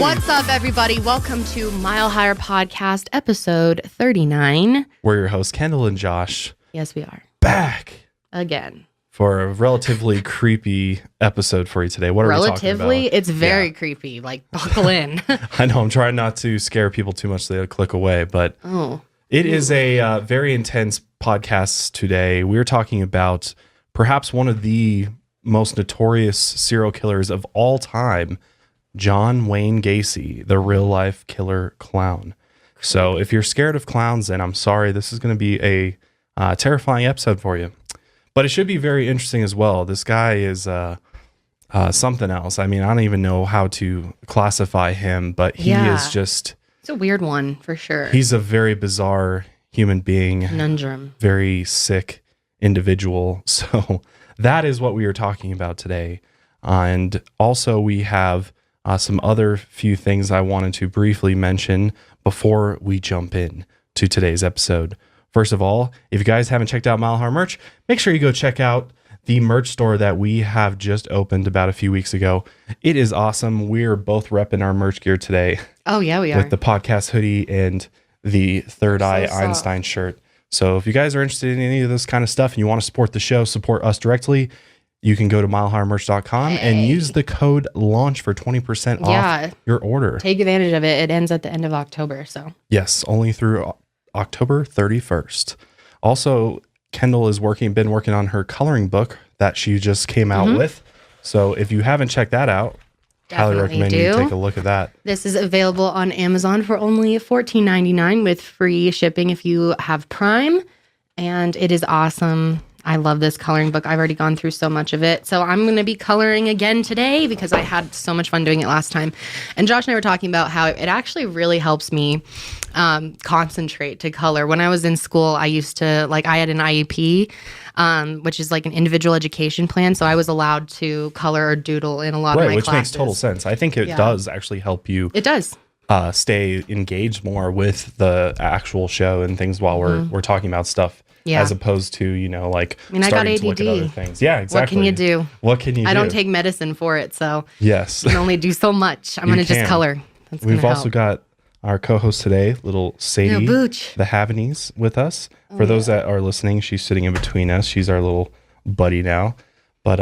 What's up, everybody? Welcome to Mile Higher Podcast, episode 39. We're your hosts, Kendall and Josh. Yes, we are. Back. Again. For a relatively creepy episode for you today. What are we talking about? Relatively? It's very creepy. Like, buckle in. I know. I'm trying not to scare people too much so they'll click away, but it is a very intense podcast today. We're talking about perhaps one of the most notorious serial killers of all time, John Wayne Gacy, the real-life killer clown. So if you're scared of clowns, then I'm sorry. This is going to be a terrifying episode for you. But it should be very interesting as well. This guy is something else. I mean, I don't even know how to classify him, but he is just... It's a weird one, for sure. He's a very bizarre human being. Conundrum. Very sick individual. So that is what we are talking about today. And also we have some other few things I wanted to briefly mention before we jump in to today's episode. First of all, if you guys haven't checked out Mile Higher merch, make sure you go check out the merch store that we have just opened about a few weeks ago. It is awesome. We're both repping our merch gear today. Oh, yeah, we are. With the podcast hoodie and the Third Eye Einstein shirt. So if you guys are interested in any of this kind of stuff and you want to support the show, support us directly, you can go to milehighermerch.com and use the code LAUNCH for 20% off your order. Take advantage of it. It ends at the end of October. So yes, only through October 31st. Also, Kendall has been working on her coloring book that she just came out with. So if you haven't checked that out, highly recommend you take a look at that. This is available on Amazon for only $14.99 with free shipping if you have Prime. And it is awesome. I love this coloring book. I've already gone through so much of it. So I'm going to be coloring again today because I had so much fun doing it last time. And Josh and I were talking about how it actually really helps me concentrate to color. When I was in school, I used to, I had an IEP, which is like an individual education plan. So I was allowed to color or doodle in a lot of my which classes. Makes total sense. I think it does actually help you. It does. Stay engaged more with the actual show and things while we're talking about stuff. Yeah. As opposed to, I got ADD. To look at other things. Yeah, exactly. What can you do? What can you do? I don't take medicine for it, so yes. I can only do so much. I'm going to just color. We've also got our co-host today, little Sadie, the Havanese, with us. For those that are listening, she's sitting in between us. She's our little buddy now. But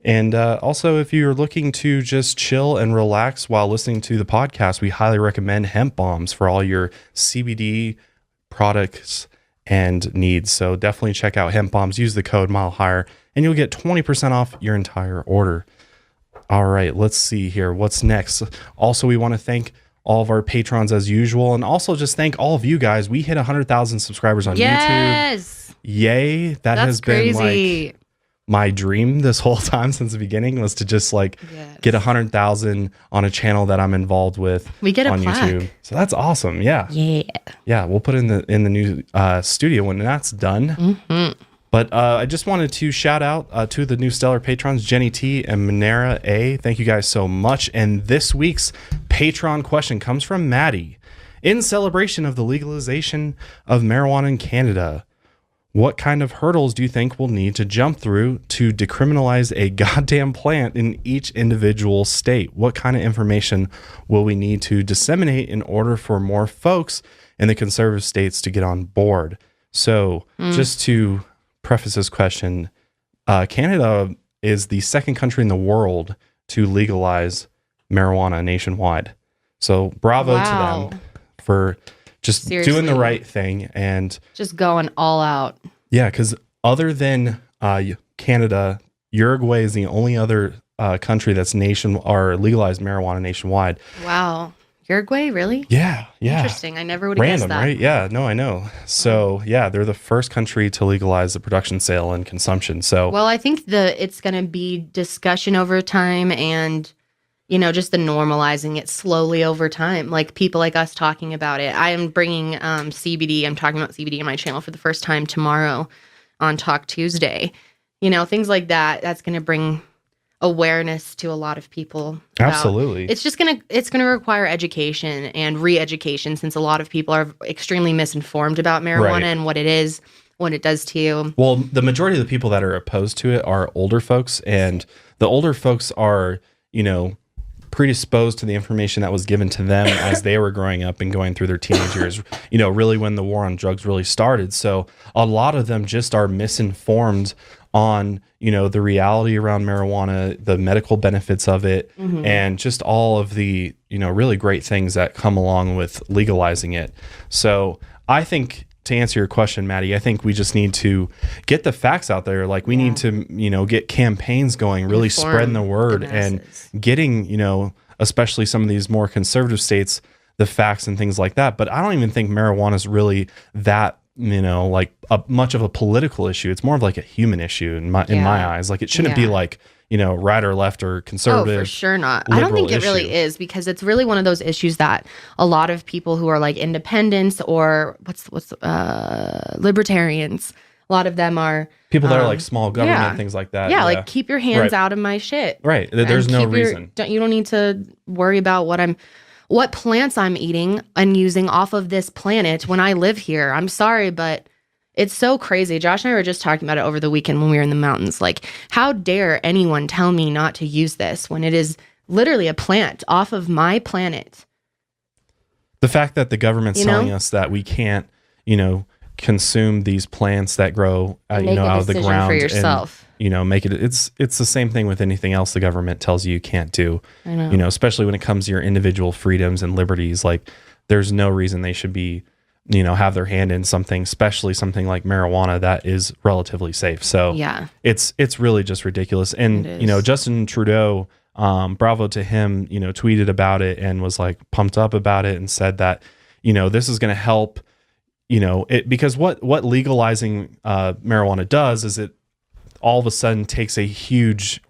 and also, if you're looking to just chill and relax while listening to the podcast, we highly recommend hemp bombs for all your CBD products and needs. So definitely check out hemp bombs. Use the code Mile Higher, and you'll get 20% off your entire order. All right, let's see here. What's next? Also, we want to thank all of our patrons as usual, and also just thank all of you guys. We hit 100,000 subscribers on YouTube. Yay! That's has crazy. Been my dream this whole time since the beginning was to just get 100,000 on a channel that I'm involved with. We get on plaque. YouTube. So that's awesome. Yeah. We'll put it in the new studio when that's done. But I just wanted to shout out to the new stellar patrons, Jenny T and Manera A. Thank you guys so much. And this week's Patreon question comes from Maddie. In celebration of the legalization of marijuana in Canada, what kind of hurdles do you think we'll need to jump through to decriminalize a goddamn plant in each individual state? What kind of information will we need to disseminate in order for more folks in the conservative states to get on board? So just to preface this question, Canada is the second country in the world to legalize marijuana nationwide. So bravo to them for just doing the right thing and just going all out. Yeah, because other than Canada, Uruguay is the only other country that's legalized marijuana nationwide. Wow. Uruguay, really? Yeah. Interesting. I never would have guessed that. Right? Yeah, no, I know. So, they're the first country to legalize the production, sale, and consumption. So, well, I think it's going to be discussion over time and, just the normalizing it slowly over time. Like people like us talking about it. I am bringing CBD. I'm talking about CBD on my channel for the first time tomorrow on Talk Tuesday. Things like that. That's going to bring awareness to a lot of people. Absolutely. It's going to require education and re-education since a lot of people are extremely misinformed about marijuana and what it is, what it does to you. Well, the majority of the people that are opposed to it are older folks, and the older folks are, predisposed to the information that was given to them as they were growing up and going through their teenage years, really when the war on drugs really started. So a lot of them just are misinformed on, the reality around marijuana, the medical benefits of it, and just all of the, really great things that come along with legalizing it. So I think, to answer your question, Maddie, I think we just need to get the facts out there. Like we need to, get campaigns going, really spreading the word and getting, especially some of these more conservative states, the facts and things like that. But I don't even think marijuana is really that, like much of a political issue. It's more of like a human issue in my eyes. Like it shouldn't be like, right or left or conservative. Oh, for sure not. I don't think it really is, because it's really one of those issues that a lot of people who are like independents or libertarians, a lot of them are people that are like small government, things like that. Yeah, like keep your hands out of my shit. Right. There's no reason. You don't need to worry about what plants I'm eating and using off of this planet when I live here. I'm sorry, but it's so crazy. Josh and I were just talking about it over the weekend when we were in the mountains. Like, how dare anyone tell me not to use this when it is literally a plant off of my planet? The fact that the government's telling us that we can't, consume these plants that grow, out of the ground for yourself. And, make it. It's the same thing with anything else the government tells you can't do. I know. Especially when it comes to your individual freedoms and liberties. Like, there's no reason they should be, have their hand in something, especially something like marijuana that is relatively safe. So it's really just ridiculous. And, Justin Trudeau, bravo to him, tweeted about it and was like pumped up about it and said that, this is going to help, because what legalizing marijuana does is it all of a sudden puts a huge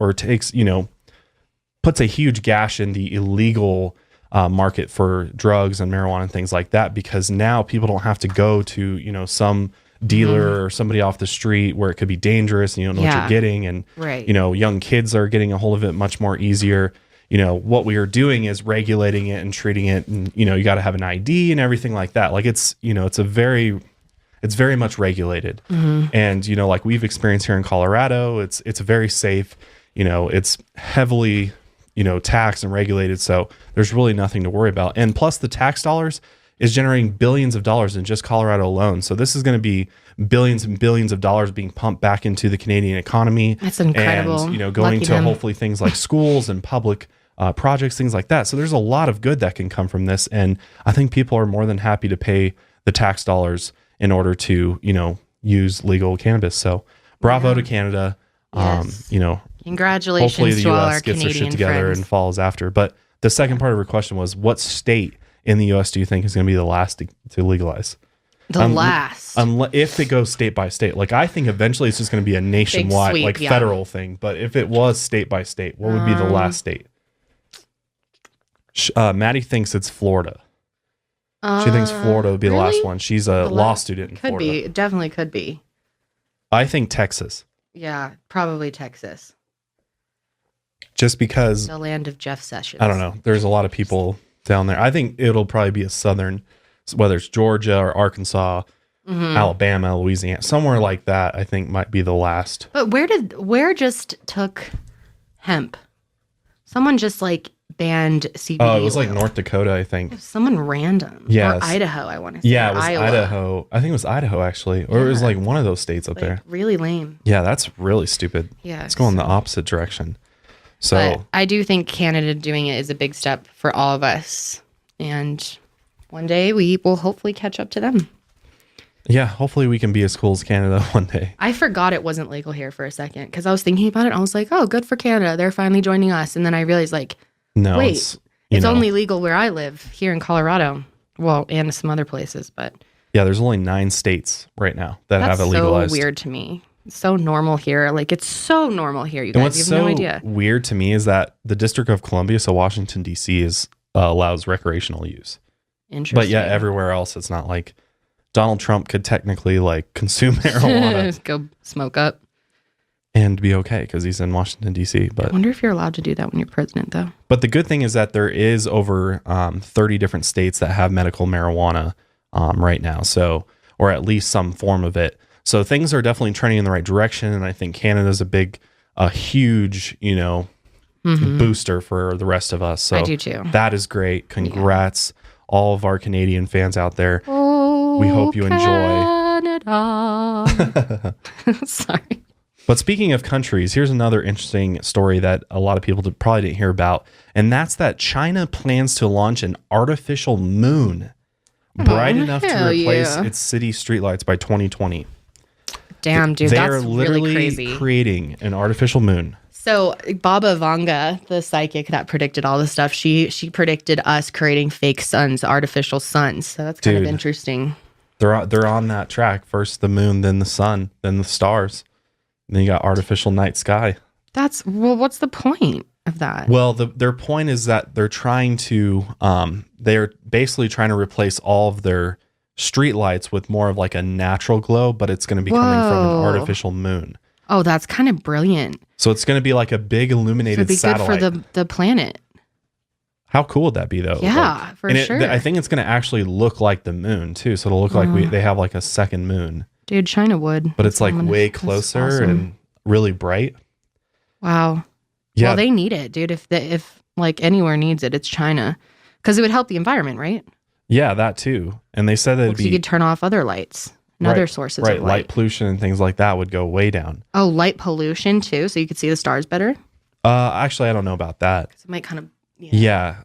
gash in the illegal market for drugs and marijuana and things like that, because now people don't have to go to, some dealer or somebody off the street where it could be dangerous and you don't know what you're getting. And, young kids are getting a hold of it much more easier. What we are doing is regulating it and treating it. And, you got to have an ID and everything like that. Like it's very much regulated. And, like we've experienced here in Colorado, it's very safe. It's heavily, taxed and regulated. So there's really nothing to worry about. And plus the tax dollars is generating billions of dollars in just Colorado alone. So this is going to be billions and billions of dollars being pumped back into the Canadian economy. That's incredible. And, going to hopefully things like schools and public projects, things like that. So there's a lot of good that can come from this. And I think people are more than happy to pay the tax dollars in order to, use legal cannabis. So bravo to Canada. Yes. Congratulations hopefully the to all U.S. our gets Canadian their shit together friends. and follows after. But the second part of her question was, what state in the U.S. do you think is going to be the last to legalize? Last. If it goes state by state. Like, I think eventually it's just going to be a nationwide, sweep, federal thing. But if it was state by state, what would be the last state? Maddie thinks it's Florida. She thinks Florida would be the last one. She's a law student in Florida. Could be. It definitely could be. I think Texas. Yeah, probably Texas. Just because... The land of Jeff Sessions. I don't know. There's a lot of people down there. I think it'll probably be a southern, whether it's Georgia or Arkansas, Alabama, Louisiana, somewhere like that, I think might be the last. But where just took hemp? Someone just like banned CBD. Oh, it was oil. like North Dakota, I think. Someone random. Yes. Or Idaho, I want to say. Yeah, it was Iowa. Idaho. I think it was Idaho, actually. Or it was like one of those states up there. Really lame. Yeah, that's really stupid. Yeah. It's going the opposite direction. So but I do think Canada doing it is a big step for all of us. And one day we will hopefully catch up to them. Yeah, hopefully we can be as cool as Canada one day. I forgot it wasn't legal here for a second because I was thinking about it. I was like, oh, good for Canada. They're finally joining us. And then I realized, like, no, wait, it's only legal where I live here in Colorado. Well, and some other places, but yeah, there's only 9 states right now that have it legalized. That's so weird to me. It's so normal here. Like, it's so normal here, you guys. You have no idea. What's so weird to me is that the District of Columbia, so Washington, D.C., allows recreational use. Interesting. But yeah, everywhere else, it's not like Donald Trump could technically like consume marijuana. Go smoke up. And be okay because he's in Washington, D.C. But I wonder if you're allowed to do that when you're president, though. But the good thing is that there is over 30 different states that have medical marijuana right now. So, or at least some form of it. So things are definitely trending in the right direction. And I think Canada's a huge, booster for the rest of us. So I do too. That is great. Congrats, all of our Canadian fans out there. Oh, we hope you Canada. Sorry. But speaking of countries, here's another interesting story that a lot of people probably didn't hear about. And that's that China plans to launch an artificial moon bright enough to replace its city streetlights by 2020. Damn, dude, They're that's literally really crazy. Creating an artificial moon. So Baba Vanga, the psychic that predicted all this stuff, she predicted us creating fake suns, artificial suns. So that's kind of interesting. They're on that track. First the moon, then the sun, then the stars. And then you got artificial night sky. What's the point of that? Well, their point is that they're trying to they're basically trying to replace all of their street lights with more of like a natural glow, but it's going to be coming from an artificial moon. Oh, that's kind of brilliant. So it's going to be like a big illuminated satellite. It'd be good for the planet. How cool would that be, though? Yeah, for sure. I think it's going to actually look like the moon, too. So it'll look like they have like a second moon. Dude, China would. But it's like way closer and really bright. Wow. Yeah. Well, they need it, dude. If like anywhere needs it, it's China. Because it would help the environment, right? Yeah, that too. And they said that you could turn off other lights and other sources of light. Light pollution and things like that would go way down. Oh, light pollution too? So you could see the stars better? Actually, I don't know about that. It might kind of... Yeah.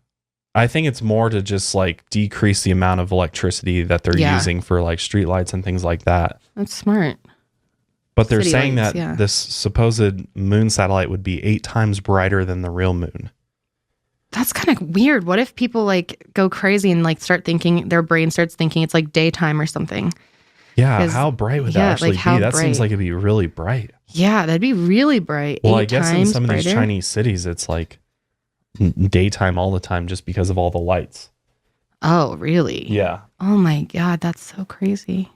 I think it's more to just like decrease the amount of electricity that they're using for like streetlights and things like that. That's smart. But they're saying that this supposed moon satellite would be 8 times brighter than the real moon. That's kind of weird. What if people like go crazy and like start thinking, their brain starts thinking it's like daytime or something? Yeah, how bright would that actually be? That seems like it'd be really bright. Yeah, that'd be really bright. Well, I guess in some of these Chinese cities, it's like daytime all the time just because of all the lights. Oh, really? Yeah. Oh my God, that's so crazy.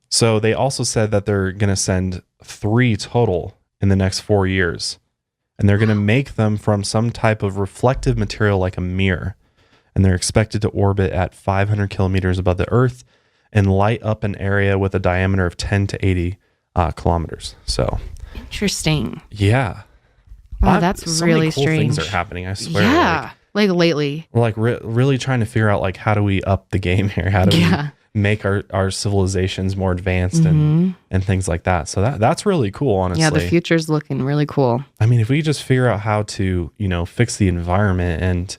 So they also said that they're going to send 3 total in the next 4 years. And they're going to make them from some type of reflective material like a mirror. And they're expected to orbit at 500 kilometers above the Earth and light up an area with a diameter of 10 to 80 kilometers. So interesting. Yeah. Wow, that's really cool strange. Things are happening, I swear. Yeah, like lately. We're like really trying to figure out like how do we up the game here? How do we make our civilizations more advanced and things like that? So that's really cool, honestly. Yeah, the future's looking really cool. I mean, if we just figure out how to, fix the environment and,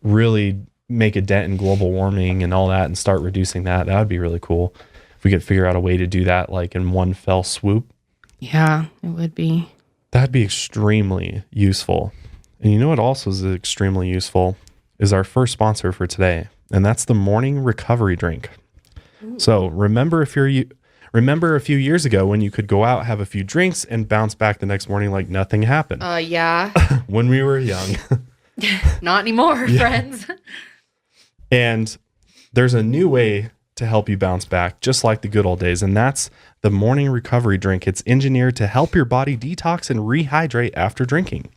really make a dent in global warming and all that and start reducing that would be really cool. If we could figure out a way to do that like in one fell swoop. Yeah, it would be. That'd be extremely useful. And you know what also is extremely useful is our first sponsor for today, and that's the morning recovery drink. Ooh. So remember a few years ago when you could go out, have a few drinks, and bounce back the next morning like nothing happened. Yeah. When we were young. Not anymore, friends. And there's a new way to help you bounce back, just like the good old days, and that's the morning recovery drink. It's engineered to help your body detox and rehydrate after drinking.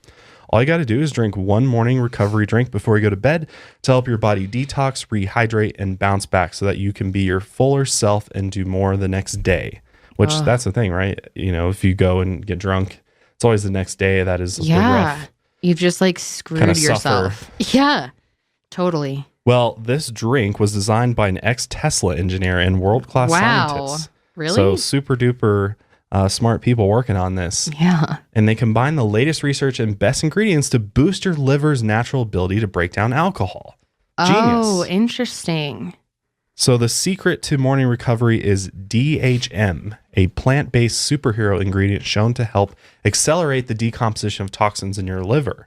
All you got to do is drink one morning recovery drink before you go to bed to help your body detox, rehydrate, and bounce back so that you can be your fuller self and do more the next day, which that's the thing, right? If you go and get drunk, it's always the next day that is the rough. You've just like screwed yourself. Suffer. Yeah, totally. Well, this drink was designed by an ex-Tesla engineer and world-class scientists. Really? So super duper smart people working on this. Yeah. And they combine the latest research and best ingredients to boost your liver's natural ability to break down alcohol. Genius. Oh, interesting. So the secret to morning recovery is DHM, a plant-based superhero ingredient shown to help accelerate the decomposition of toxins in your liver.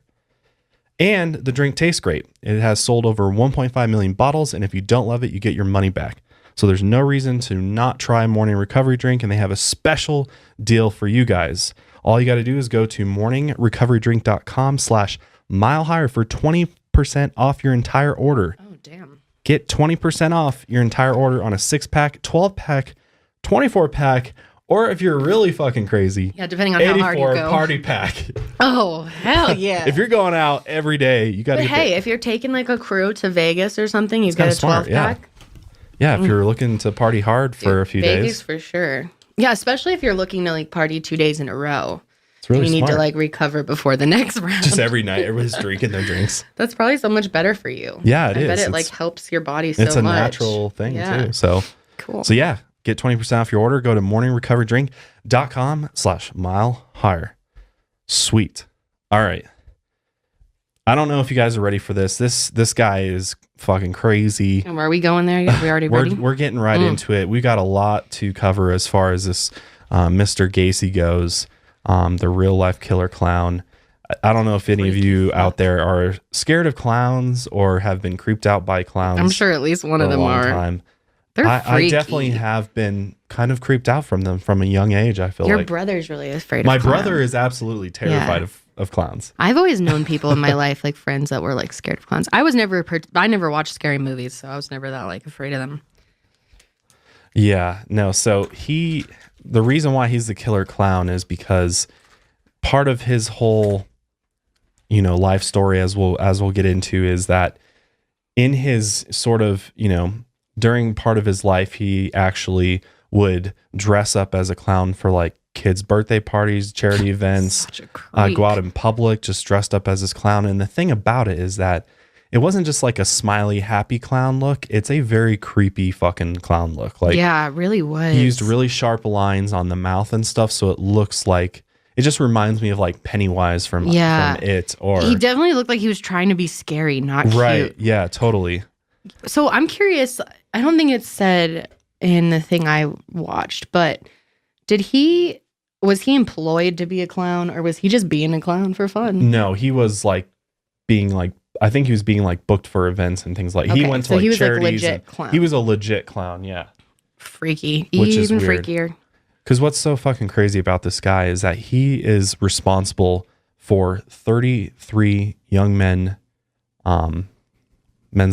And the drink tastes great. It has sold over 1.5 million bottles, and if you don't love it, you get your money back. So there's no reason to not try morning recovery drink, and they have a special deal for you guys. All you got to do is go to morningrecoverydrink.com/milehigher for 20% off your entire order. Oh, damn. Get 20% off your entire order on a 6-pack, 12-pack, 24-pack, or if you're really fucking crazy, depending on how hard you go, party pack. Oh, hell yeah. If you're going out every day, you got to if you're taking like a crew to Vegas or something, you get a 12-pack. Yeah, if you're looking to party hard for a few days. Vegas for sure. Yeah, especially if you're looking to like party 2 days in a row. It's really you need smart. to like recover before the next round. Just every night, everybody's drinking their drinks. That's probably so much better for you. Yeah, it I is. bet it like helps your body so much. It's a natural thing too. So cool. So yeah, get 20% off your order. Go to morningrecoverydrink.com/mile higher. Sweet. All right. I don't know if you guys are ready for this. This guy is fucking crazy. And are we going there yet? We already ready? We're getting right into it. We got a lot to cover as far as this Mr. Gacy goes, the real life killer clown. I don't know if any of you out there are scared of clowns or have been creeped out by clowns. I'm sure at least one of them are. Time. They're freaky. I definitely have been kind of creeped out from them from a young age. I feel Your like brother's really afraid of my clowns. brother is absolutely terrified of clowns. I've always known people in my life, like friends that were like scared of clowns. I never watched scary movies, so I was never that like afraid of them. Yeah, no. So the reason why he's the killer clown is because part of his whole, life story, as we'll get into, is that in his sort of, during part of his life, he actually would dress up as a clown for like kids' birthday parties, charity events, go out in public, just dressed up as this clown. And the thing about it is that it wasn't just like a smiley, happy clown look. It's a very creepy fucking clown look. Like, yeah, it really was. He used really sharp lines on the mouth and stuff, so it looks like, it just reminds me of like Pennywise from It. Or he definitely looked like he was trying to be scary, not right. cute. Yeah, totally. So I'm curious. I don't think it said in the thing I watched, but was he employed to be a clown, or was he just being a clown for fun? No, he was like being like, I think he was being like booked for events and things like. He went to like charities. Like legit clown. He was a legit clown. Yeah. Freaky. Which even is weird. Freakier. Because what's so fucking crazy about this guy is that he is responsible for 33 young men's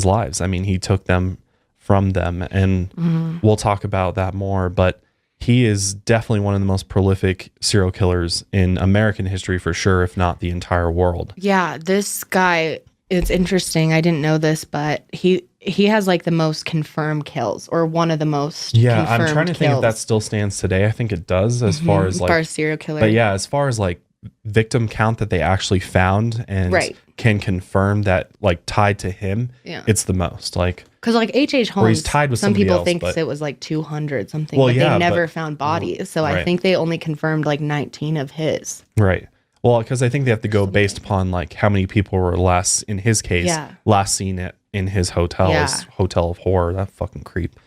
lives. I mean, he took them from them, and we'll talk about that more. But he is definitely one of the most prolific serial killers in American history for sure, if not the entire world. Yeah, this guy, it's interesting. I didn't know this, but he has like the most confirmed kills, or one of the most confirmed I'm trying to think if kills. that still stands today. I think it does, as far as like serial killer. But yeah, as far as like victim count that they actually found and can confirm that like tied to him, it's the most. Like, because like H.H. Holmes, he's tied with some people else, think it was like 200 something, but they never found bodies. So I think they only confirmed like 19 of his. Right. Well, because I think they have to go based upon like how many people were last, in his case, last seen it in his hotel, his hotel of horror. That fucking creep.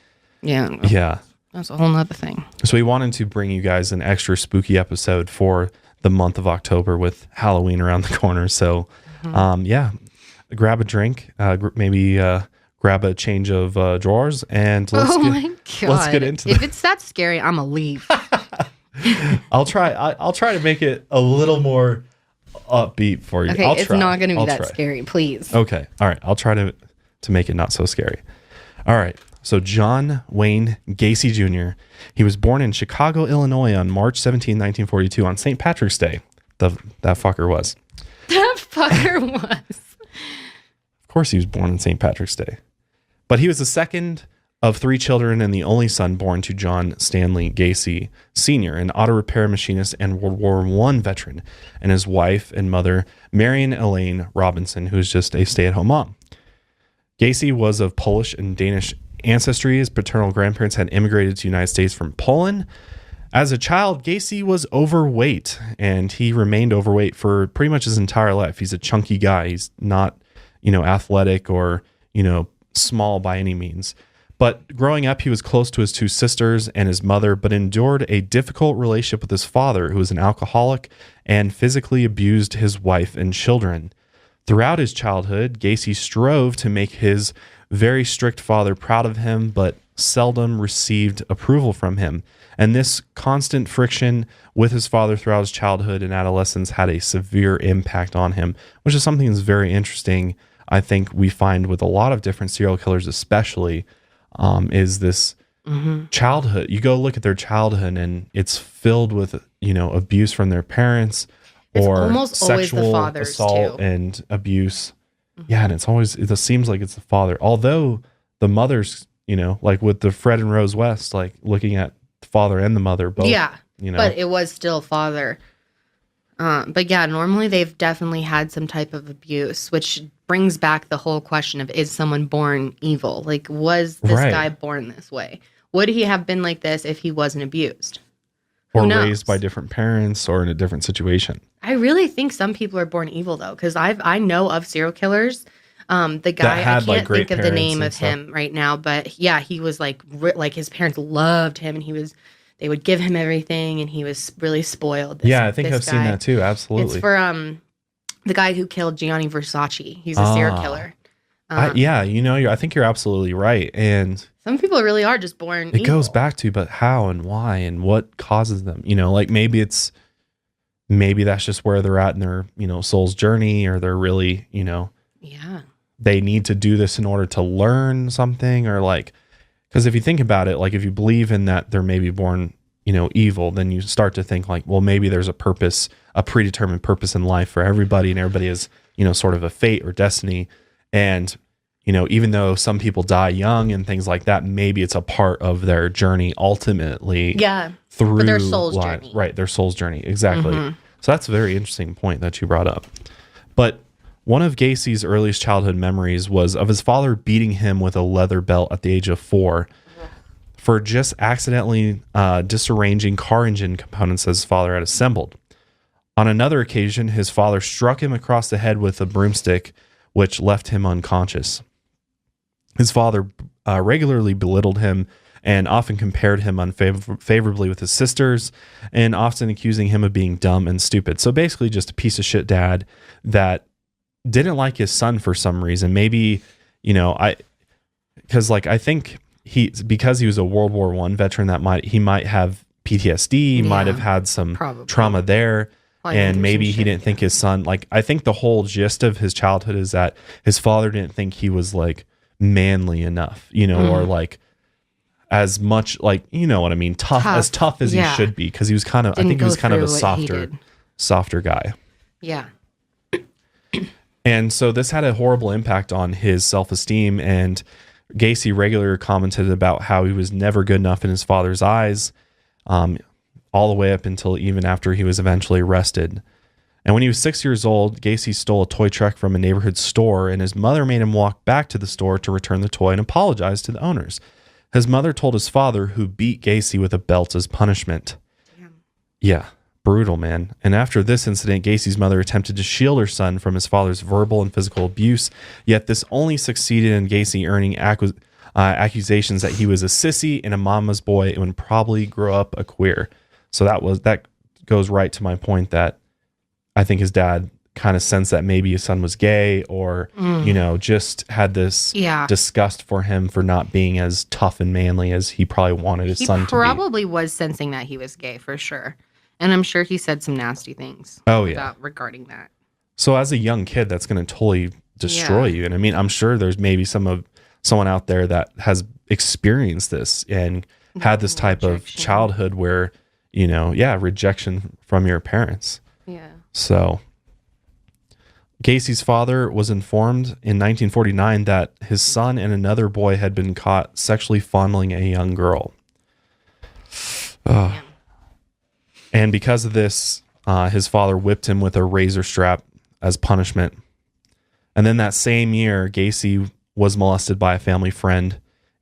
Yeah. Yeah. That's a whole nother thing. So we wanted to bring you guys an extra spooky episode for the month of October with Halloween around the corner. So, grab a drink, maybe grab a change of drawers, and let's get into it. If it's that scary, I'm gonna leave. I'll try to make it a little more upbeat for you. Okay, it's not going to be that scary, please. Okay, all right. I'll try to make it not so scary. All right. So John Wayne Gacy Jr. He was born in Chicago, Illinois, on March 17, 1942, on St. Patrick's Day. That fucker was. That fucker was. Of course, he was born on St. Patrick's Day, but he was the second of 3 children and the only son born to John Stanley Gacy Sr., an auto repair machinist and World War I veteran, and his wife and mother, Marion Elaine Robinson, who is just a stay-at-home mom. Gacy was of Polish and Danish ancestry. His paternal grandparents had immigrated to the United States from Poland. As a child, Gacy was overweight, and he remained overweight for pretty much his entire life. He's a chunky guy. He's not, athletic or, small by any means. But growing up, he was close to his 2 sisters and his mother, but endured a difficult relationship with his father, who was an alcoholic and physically abused his wife and children. Throughout his childhood, Gacy strove to make his very strict father proud of him, but seldom received approval from him. And this constant friction with his father throughout his childhood and adolescence had a severe impact on him, which is something that's very interesting. I think we find with a lot of different serial killers, especially, is this childhood. You go look at their childhood and it's filled with, abuse from their parents, or almost sexual assault too. And abuse. Yeah, and it seems like it's the father. Although the mother's, like with the Fred and Rose West, like looking at the father and the mother both. Yeah, but it was still father. But yeah, normally they've definitely had some type of abuse, which brings back the whole question of, is someone born evil? Like, was this guy born this way? Would he have been like this if he wasn't abused? Or raised by different parents or in a different situation? I really think some people are born evil, though, because I know of serial killers. The guy, I can't think of the name of him right now, but yeah, he was like his parents loved him, and they would give him everything, and he was really spoiled. I think I've seen that too. Absolutely. It's for the guy who killed Gianni Versace. He's a serial killer. I think you're absolutely right. And some people really are just born evil. It goes back to, but how and why and what causes them? Like maybe that's just where they're at in their, soul's journey, or they're really, they need to do this in order to learn something, or like, because if you think about it, like if you believe in that they're maybe born, evil, then you start to think like, well, maybe there's a purpose, a predetermined purpose in life for everybody, and everybody is, sort of a fate or destiny. And, even though some people die young and things like that, maybe it's a part of their journey ultimately. Yeah. Through their soul's journey. Right. Their soul's journey. Exactly. Mm-hmm. So that's a very interesting point that you brought up. But one of Gacy's earliest childhood memories was of his father beating him with a leather belt at the age of 4 for just accidentally disarranging car engine components that his father had assembled. On another occasion, his father struck him across the head with a broomstick, which left him unconscious. His father regularly belittled him and often compared him unfavorably with his sisters, and often accusing him of being dumb and stupid. So basically just a piece of shit dad that didn't like his son for some reason. Maybe, I think because he was a World War I veteran, he might have PTSD, he might have had some trauma there. And maybe he didn't think his son, I think the whole gist of his childhood is that his father didn't think he was manly enough, or as much what I mean, tough as he should be, because he was kind of, I think he was kind of a softer guy. Yeah. And so this had a horrible impact on his self-esteem, and Gacy regularly commented about how he was never good enough in his father's eyes, all the way up until even after he was eventually arrested. And when he was 6 years old, Gacy stole a toy truck from a neighborhood store, and his mother made him walk back to the store to return the toy and apologize to the owners. His mother told his father, who beat Gacy with a belt as punishment. Damn. Yeah, brutal, man. And after this incident, Gacy's mother attempted to shield her son from his father's verbal and physical abuse, yet this only succeeded in Gacy earning accusations that he was a sissy and a mama's boy and would probably grow up a queer. So that goes right to my point that I think his dad kind of sensed that maybe his son was gay, or, just had this disgust for him for not being as tough and manly as he probably wanted his son to be. He probably was sensing that he was gay for sure. And I'm sure he said some nasty things regarding that. So as a young kid, that's going to totally destroy you. And I mean, I'm sure there's maybe someone out there that has experienced this and had this type of childhood where, rejection from your parents. Yeah. So Gacy's father was informed in 1949 that his son and another boy had been caught sexually fondling a young girl. And because of this, his father whipped him with a razor strap as punishment. And then that same year, Gacy was molested by a family friend.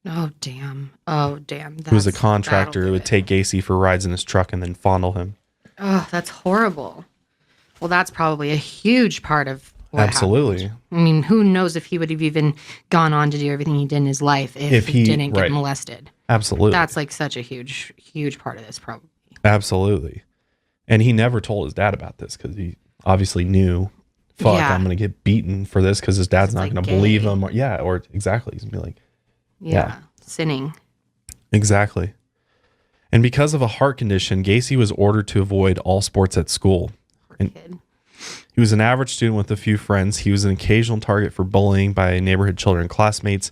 Oh, damn. Who was a contractor who would take Gacy for rides in his truck and then fondle him. Oh, that's horrible. Well, that's probably a huge part of what Absolutely. happened. I mean, who knows if he would have even gone on to do everything he did in his life if he didn't get molested. Absolutely. That's such a huge, huge part of this probably. Absolutely. And he never told his dad about this because he obviously knew, I'm going to get beaten for this because his dad's not going to believe him. Or exactly. He's going to be like, sinning. Exactly. And because of a heart condition, Gacy was ordered to avoid all sports at school. Kid. He was an average student with a few friends. He was an occasional target for bullying by neighborhood children and classmates,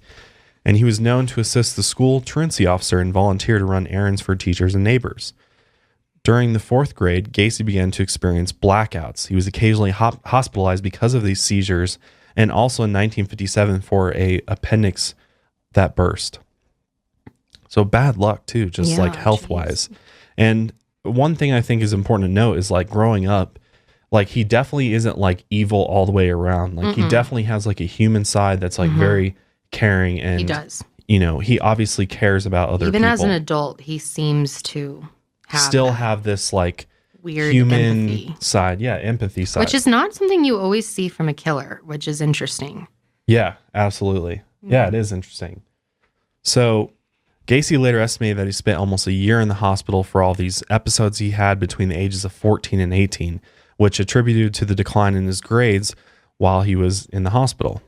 and he was known to assist the school truancy officer and volunteer to run errands for teachers and neighbors. During the 4th grade, Gacy began to experience blackouts. He was occasionally hospitalized because of these seizures, and also in 1957 for an appendix that burst. So bad luck too, just health-wise. And one thing I think is important to note is growing up, like he definitely isn't like evil all the way around. Like he definitely has like a human side that's like very caring, and He does. You know, he obviously cares about other Even people. as an adult, he seems to have this like weird human empathy side. Yeah, empathy side. which is not something you always see from a killer, which is interesting. Yeah, absolutely. Yeah, it is interesting. So Gacy later estimated that he spent almost a year in the hospital for all these episodes he had between the ages of 14 and 18, which attributed to the decline in his grades while he was in the hospital.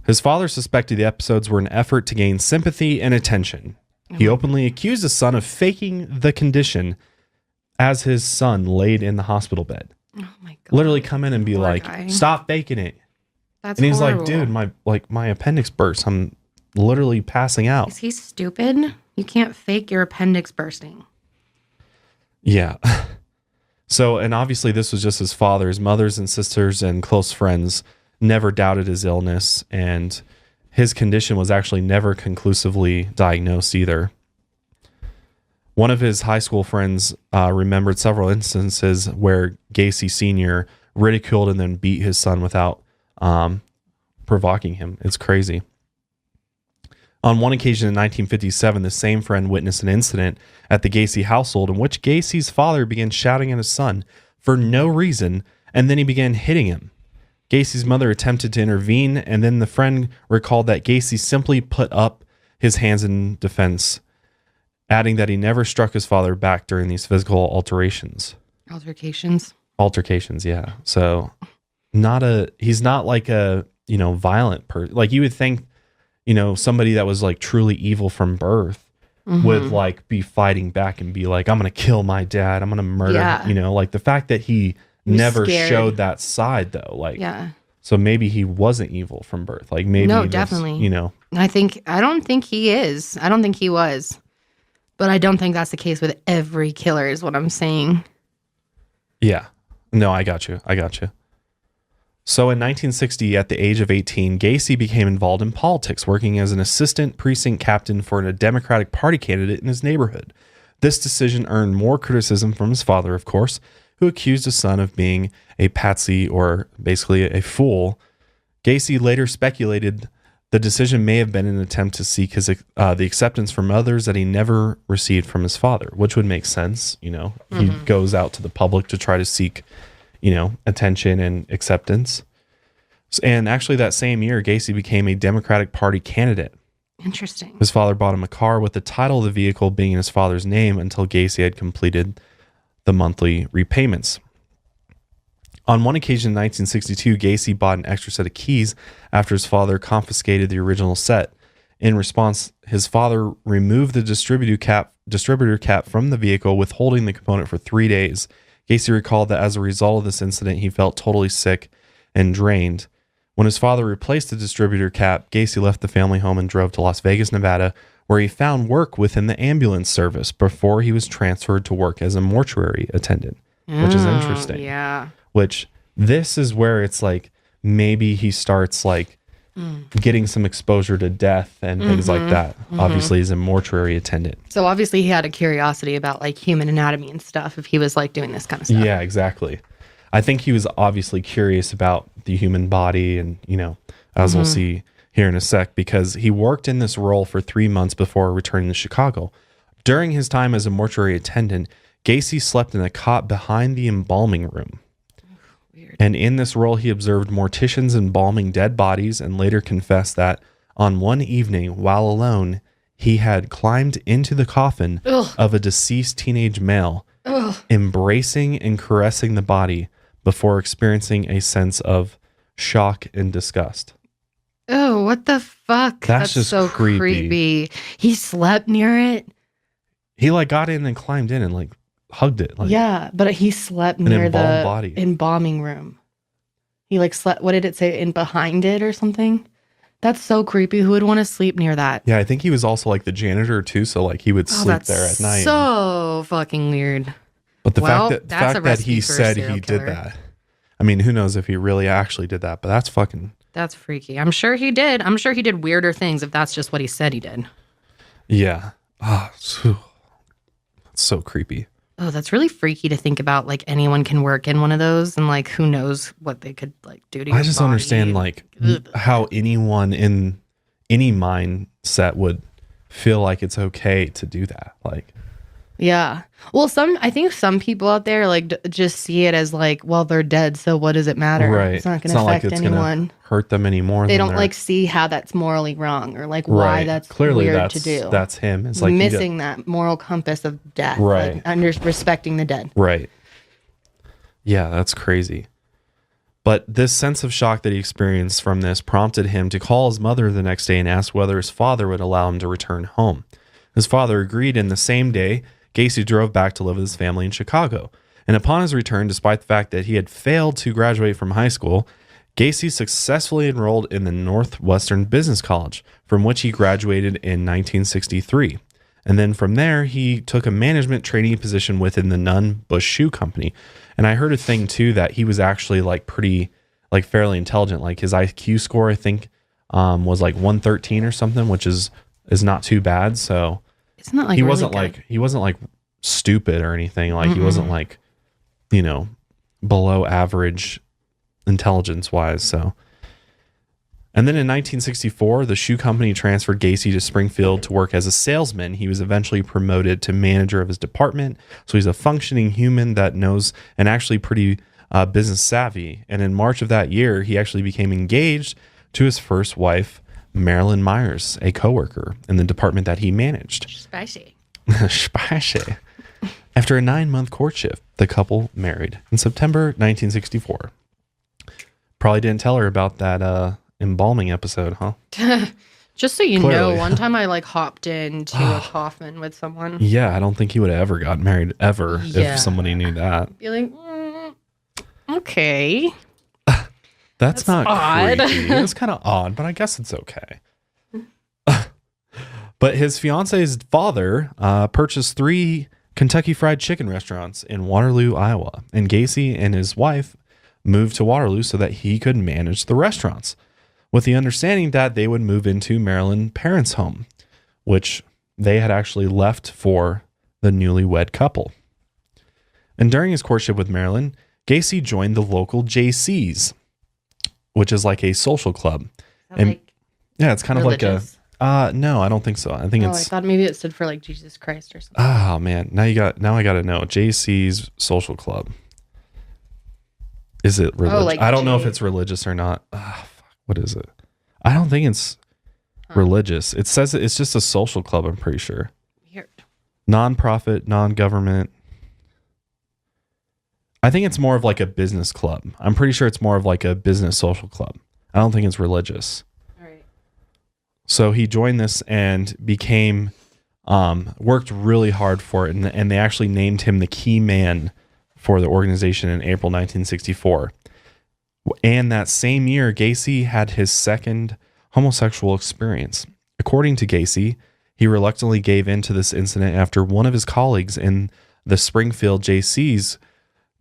His father suspected the episodes were an effort to gain sympathy and attention. He openly accused his son of faking the condition as his son laid in the hospital bed. Oh my God. Literally come in and be Poor like, guy. stop faking it. That's And he's horrible. like, dude, my appendix burst. I'm literally passing out. Is he stupid? You can't fake your appendix bursting. Yeah. So, and obviously this was just his father. His mothers and sisters and close friends never doubted his illness, and his condition was actually never conclusively diagnosed either. One of his high school friends remembered several instances where Gacy Sr. ridiculed and then beat his son without provoking him. It's crazy. On one occasion in 1957, the same friend witnessed an incident at the Gacy household in which Gacy's father began shouting at his son for no reason, and then he began hitting him. Gacy's mother attempted to intervene, and then the friend recalled that Gacy simply put up his hands in defense, adding that he never struck his father back during these physical alterations. Altercations, yeah. So he's not like a, violent person. Like you would think, somebody that was like truly evil from birth would like be fighting back and be like, I'm going to kill my dad. I'm going to murder, like the fact that he never showed that side though. Like, yeah. So maybe he wasn't evil from birth. Like maybe no, definitely. I don't think he is. I don't think he was, but I don't think that's the case with every killer is what I'm saying. Yeah. No, I got you. So in 1960, at the age of 18, Gacy became involved in politics, working as an assistant precinct captain for a Democratic Party candidate in his neighborhood. This decision earned more criticism from his father, of course, who accused his son of being a patsy or basically a fool. Gacy later speculated the decision may have been an attempt to seek the acceptance from others that he never received from his father, which would make sense. He goes out to the public to try to seek attention and acceptance. And actually that same year, Gacy became a Democratic Party candidate. Interesting. His father bought him a car with the title of the vehicle being in his father's name until Gacy had completed the monthly repayments. On one occasion in 1962, Gacy bought an extra set of keys after his father confiscated the original set. In response, his father removed the distributor cap from the vehicle, withholding the component for 3 days. Gacy recalled that as a result of this incident, he felt totally sick and drained. When his father replaced the distributor cap, Gacy left the family home and drove to Las Vegas, Nevada, where he found work within the ambulance service before he was transferred to work as a mortuary attendant, which is interesting. Yeah. Which this is where it's like maybe he starts like getting some exposure to death and things like that. Obviously, he's a mortuary attendant. So obviously he had a curiosity about like human anatomy and stuff if he was like doing this kind of stuff. Yeah, exactly. I think he was obviously curious about the human body and, as we'll see here in a sec, because he worked in this role for 3 months before returning to Chicago. During his time as a mortuary attendant, Gacy slept in a cot behind the embalming room. Weird. And in this role, he observed morticians embalming dead bodies and later confessed that on one evening, while alone, he had climbed into the coffin of a deceased teenage male, embracing and caressing the body before experiencing a sense of shock and disgust. Oh, what the fuck? That's just so creepy. He slept near it. He like got in and climbed in and like hugged it. Like, yeah, but he slept near the body. Embalming room. He like slept, what did it say, in behind it or something? That's so creepy. Who would want to sleep near that? Yeah, I think he was also like the janitor too, so like he would sleep there at night. So fucking weird. But the fact that he said he did that. I mean, who knows if he really actually did that, but that's freaky. I'm sure he did. I'm sure he did weirder things if that's just what he said he did. Yeah. That's so creepy. Oh, that's really freaky to think about. Like anyone can work in one of those, and like who knows what they could like do to your I just body. understand like how anyone in any mindset would feel like it's okay to do that. Like, yeah. Well, I think some people out there like just see it as like, well, they're dead, so what does it matter? right. It's not going to affect anyone. Hurt them anymore. They don't like see how that's morally wrong or like why that's clearly weird to do. That's him. It's like missing that moral compass of death, right? Like, under respecting the dead, right? Yeah, that's crazy. But this sense of shock that he experienced from this prompted him to call his mother the next day and ask whether his father would allow him to return home. His father agreed, and the same day, Gacy drove back to live with his family in Chicago. And upon his return, despite the fact that he had failed to graduate from high school, Gacy successfully enrolled in the Northwestern Business College, from which he graduated in 1963. And then from there, he took a management trainee position within the Nunn Bush Shoe Company. And I heard a thing too that he was actually like pretty, like fairly intelligent. Like his IQ score, I think, was like 113 or something, which is not too bad. So it's not like he really wasn't good. like he wasn't like stupid or anything. Like he wasn't like, you know, below average intelligence wise. So, and then in 1964, the shoe company transferred Gacy to Springfield to work as a salesman. He was eventually promoted to manager of his department. So he's a functioning human that knows and actually pretty business savvy. And in March of that year, he actually became engaged to his first wife, Marilyn Myers, a coworker in the department that he managed. Spicy. Spicy. After a 9-month courtship, the couple married in September 1964. Probably didn't tell her about that embalming episode, huh? Just so you Clearly. know, one time I like hopped into a coffin with someone. Yeah, I don't think he would have ever got married ever Yeah. if somebody knew that. Be like, okay. That's not odd. creepy. It's kind of odd, but I guess it's okay. But his fiance's father purchased 3 Kentucky Fried Chicken restaurants in Waterloo, Iowa, and Gacy and his wife moved to Waterloo so that he could manage the restaurants, with the understanding that they would move into Marilyn's parents' home, which they had actually left for the newlywed couple. And during his courtship with Marilyn, Gacy joined the local JC's, which is like a social club. And Like yeah, it's kind religious? of like no, I don't think so. I think I it's thought maybe it stood for like Jesus Christ or something. oh man, now I got to know JC's social club. Is it religious? like I don't know if J- it's religious or not. What is it? I don't think it's religious. It says it's just a social club, I'm pretty sure. Weird. Non-profit, non-government. I think it's more of like a business club. I'm pretty sure it's more of like a business social club. I don't think it's religious. All right. So he joined this and became, worked really hard for it. And they actually named him the key man for the organization in April 1964. And that same year, Gacy had his second homosexual experience. According to Gacy, he reluctantly gave in to this incident after one of his colleagues in the Springfield JC's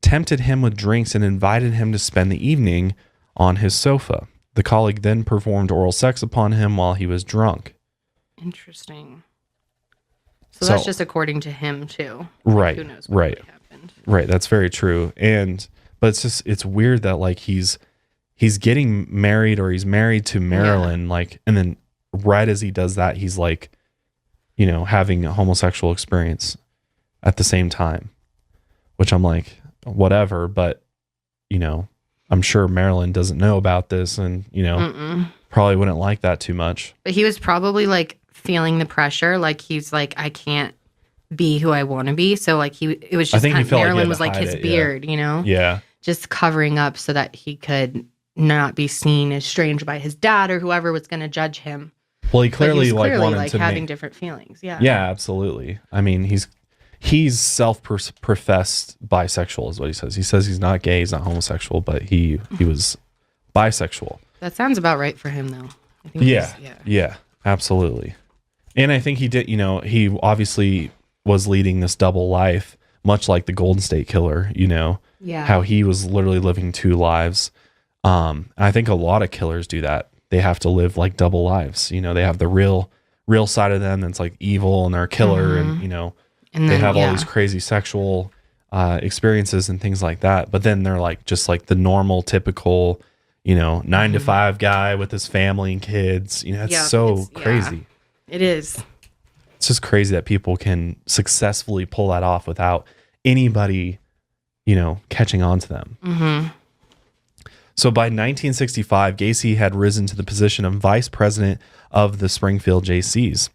tempted him with drinks and invited him to spend the evening on his sofa. The colleague then performed oral sex upon him while he was drunk. Interesting. So that's just according to him too. Right. Who knows what Right. really happened. Right. That's very true. But it's weird that like he's getting married or he's married to Marilyn, like, and then right as he does that, he's like, you know, having a homosexual experience at the same time, which I'm like, whatever. But, you know, I'm sure Marilyn doesn't know about this and, you know, probably wouldn't like that too much. But he was probably like feeling the pressure. Like he's like, I can't be who I want to be. So like it was just I think he felt like he Marilyn had was to like hide his it, beard, you know? Yeah. Just covering up so that he could not be seen as strange by his dad or whoever was going to judge him. Well, he But clearly he was like wanted like to having make, different feelings. Yeah. yeah, absolutely. I mean, he's self-professed bisexual is what he says. He says he's not gay, he's not homosexual, but he was bisexual. That sounds about right for him though. I think Yeah, absolutely. And I think he did, you know, he obviously was leading this double life, much like the Golden State Killer, you know, how he was literally living 2 lives. I think a lot of killers do that. They have to live like double lives. You know, they have the real side of them that's like evil and they're a killer and, you know, And they have all these crazy sexual experiences and things like that. But then they're like just like the normal, typical, 9 to 5 guy with his family and kids. It's crazy. Yeah, it is. It's just crazy that people can successfully pull that off without anybody, catching on to them. Mm-hmm. So by 1965, Gacy had risen to the position of vice president of the Springfield JCs.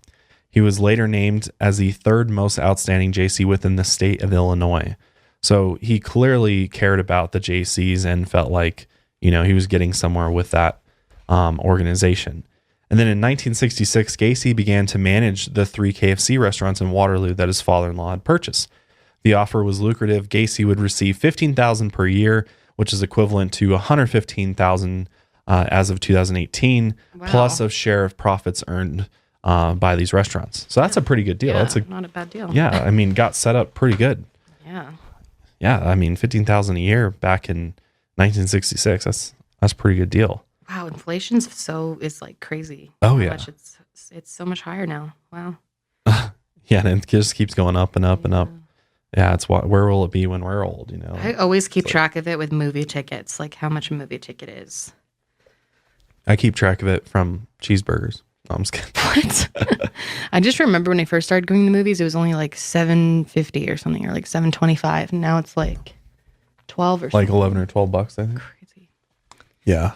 He was later named as the third most outstanding JC within the state of Illinois. So he clearly cared about the JCs and felt like, he was getting somewhere with that organization. And then in 1966, Gacy began to manage the 3 KFC restaurants in Waterloo that his father-in-law had purchased. The offer was lucrative. Gacy would receive $15,000 per year, which is equivalent to $115,000 as of 2018, plus a share of profits earned by these restaurants. So that's a pretty good deal. That's not a bad deal. Yeah, got set up pretty good. Yeah. Yeah, $15,000 a year back in 1966. That's a pretty good deal. Wow, inflation's is like crazy. Oh yeah, it's so much higher now. Wow. Yeah, and it just keeps going up and up and up. Yeah, where will it be when we're old? I always keep track of it with movie tickets, like how much a movie ticket is. I keep track of it from cheeseburgers. No, I'm just kidding. What? I just remember when I first started going to movies, it was only like $7.50 or something, or like $7.25, and now it's like 12 or something. Like 11 or 12 bucks, I think. Crazy. Yeah,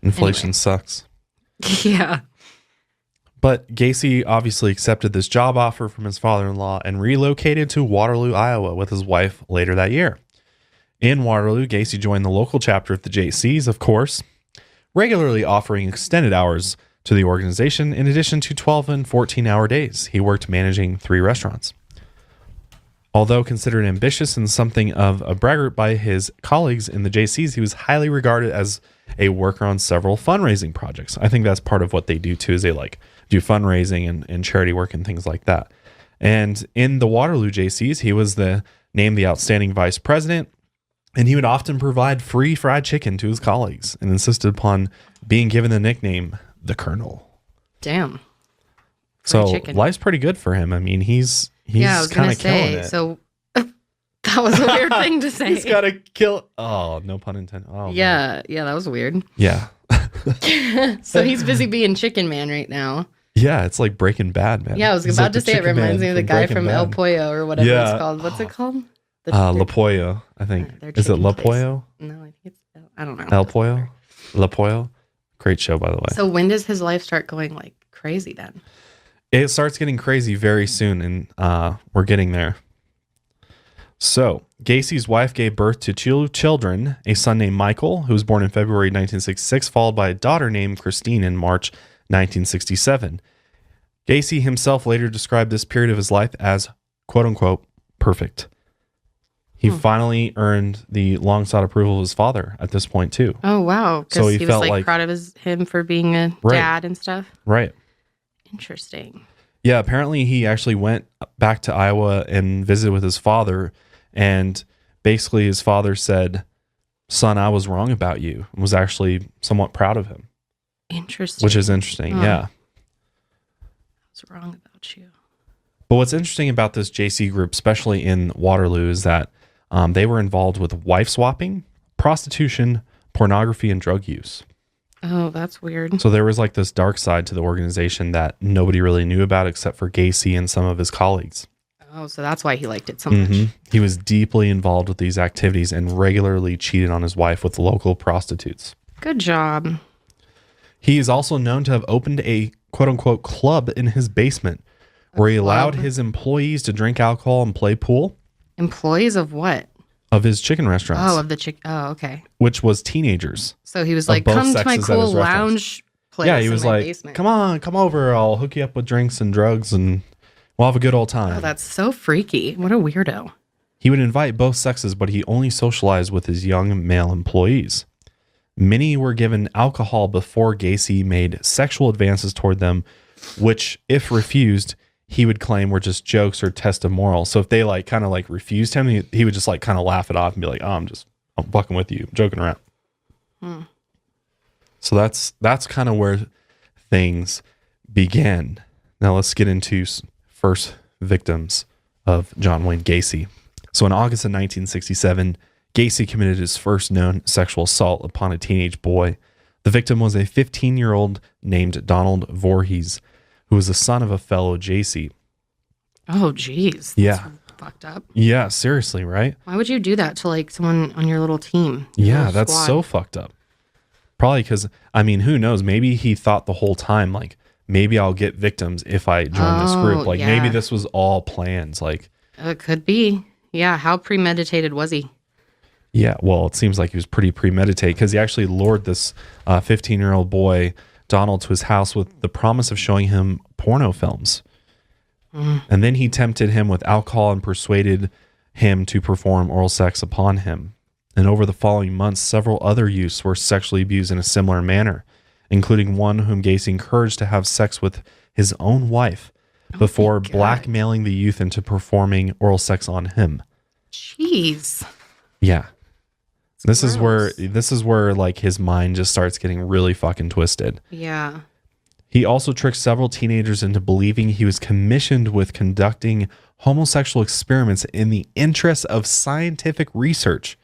inflation sucks. Yeah. But Gacy obviously accepted this job offer from his father-in-law and relocated to Waterloo, Iowa with his wife later that year. In Waterloo, Gacy joined the local chapter of the JCs, of course, regularly offering extended hours to the organization in addition to 12 and 14-hour days. He worked managing 3 restaurants. Although considered ambitious and something of a braggart by his colleagues in the JCs, he was highly regarded as a worker on several fundraising projects. I think that's part of what they do too, is they do fundraising and charity work and things like that. And in the Waterloo JCs, he was named the outstanding vice president, and he would often provide free fried chicken to his colleagues and insisted upon being given the nickname the Colonel. Damn. So life's pretty good for him. He's kind of killing it. So that was a weird thing to say. He's got to kill. Oh, no pun intended. Oh, yeah, man. Yeah, that was weird. Yeah. So he's busy being Chicken Man right now. Yeah, it's like Breaking Bad, man. Yeah, I was about to say it reminds me of the guy from El Pollo or whatever it's called. What's it called? La Pollo, I think. Is it La Pollo? No, I think it's I don't know. El Pollo? La Pollo? Great show, by the way. So when does his life start going like crazy then? It starts getting crazy very soon, and we're getting there. So, Gacy's wife gave birth to 2 children, a son named Michael, who was born in February 1966, followed by a daughter named Christine in March 1967. Gacy himself later described this period of his life as, quote-unquote, perfect. He finally earned the long-sought approval of his father at this point, too. Oh, wow. Because so he was proud of him for being a dad and stuff? Right. Interesting. Yeah, apparently he actually went back to Iowa and visited with his father, and basically his father said, "Son, I was wrong about you," and was actually somewhat proud of him. Interesting. Which is interesting, yeah. I was wrong about you. But what's interesting about this JC group, especially in Waterloo, is that they were involved with wife swapping, prostitution, pornography, and drug use. Oh, that's weird. So there was like this dark side to the organization that nobody really knew about except for Gacy and some of his colleagues. Oh, so that's why he liked it so much. He was deeply involved with these activities and regularly cheated on his wife with local prostitutes. Good job. He is also known to have opened a quote-unquote club in his basement where he allowed his employees to drink alcohol and play pool. Employees of what? Of his chicken restaurants. Oh, of the chicken. Oh, okay. Which was teenagers. So he was like, come to my cool lounge place. Yeah, he was like, basement. come over. I'll hook you up with drinks and drugs and we'll have a good old time. Oh, that's so freaky. What a weirdo. He would invite both sexes, but he only socialized with his young male employees. Many were given alcohol before Gacy made sexual advances toward them, which, if refused, he would claim were just jokes or test of morals. So if they kind of refused him, he would just kind of laugh it off and be like, "Oh, I'm fucking with you, I'm joking around." So that's kind of where things began. Now let's get into first victims of John Wayne Gacy. So in August of 1967, Gacy committed his first known sexual assault upon a teenage boy. The victim was a 15-year-old named Donald Voorhees, who was the son of a fellow Gacy. Oh, geez. Yeah. Fucked up. Yeah, seriously, right? Why would you do that to like someone on your little team? Yeah, that's so fucked up. Probably because, I mean, who knows? Maybe he thought the whole time, like, maybe I'll get victims if I join this group. Like, maybe this was all plans. Like, it could be. Yeah. How premeditated was he? Yeah, well, it seems like he was pretty premeditated because he actually lured this 15-year-old boy, Donald, to his house with the promise of showing him porno films. And then he tempted him with alcohol and persuaded him to perform oral sex upon him. And over the following months, several other youths were sexually abused in a similar manner, including one whom Gacy encouraged to have sex with his own wife before blackmailing the youth into performing oral sex on him. Jeez. Yeah. This is where like his mind just starts getting really fucking twisted. Yeah. He also tricked several teenagers into believing he was commissioned with conducting homosexual experiments in the interest of scientific research.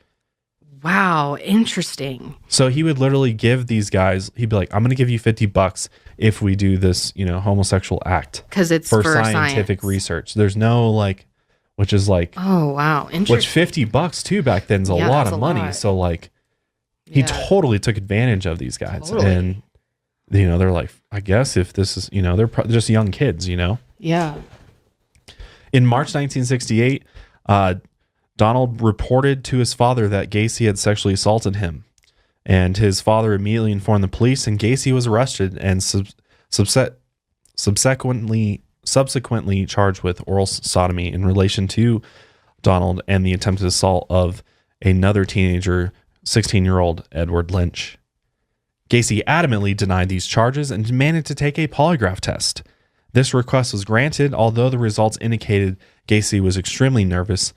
Wow, interesting. So he would literally give these guys, he'd be like, I'm going to give you $50 if we do this, homosexual act. Because it's for scientific science. Research. There's no like, which is like, oh, wow. Interesting. Which $50 too back then's a lot of money. Lot. So like, he totally took advantage of these guys. Totally. And, they're like, I guess if this is, they're just young kids, Yeah. In March 1968, Donald reported to his father that Gacy had sexually assaulted him. And his father immediately informed the police, and Gacy was arrested and subsequently charged with oral sodomy in relation to Donald and the attempted assault of another teenager, 16-year-old Edward Lynch. Gacy adamantly denied these charges and demanded to take a polygraph test. This request was granted, although the results indicated Gacy was extremely nervous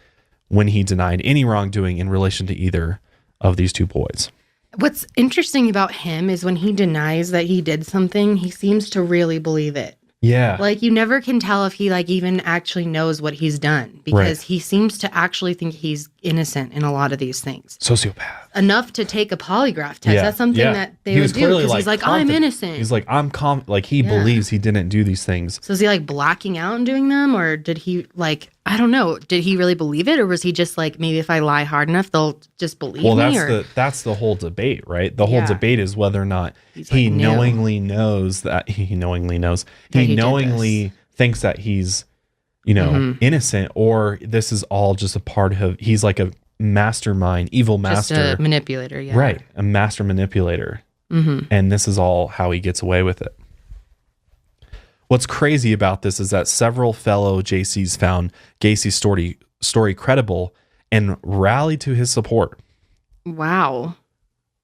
when he denied any wrongdoing in relation to either of these two boys. What's interesting about him is when he denies that he did something, he seems to really believe it. Yeah. Like, you never can tell if he, like, even actually knows what he's done because he seems to actually think he's innocent in a lot of these things. Sociopath. Enough to take a polygraph test. That's something that they would do because he's like, I'm innocent. He's like, he believes he didn't do these things. So is he, like, blacking out and doing them? Or did he, like, I don't know. Did he really believe it? Or was he just like, maybe if I lie hard enough, they'll just believe me? That's the whole debate, right? The whole debate is whether or not he knowingly knows that he knowingly thinks that he's, innocent, or this is all just a part of, he's like a mastermind, evil master. Just a manipulator, yeah. Right. A master manipulator. Mm-hmm. And this is all how he gets away with it. What's crazy about this is that several fellow JCs found Gacy's story credible and rallied to his support. Wow.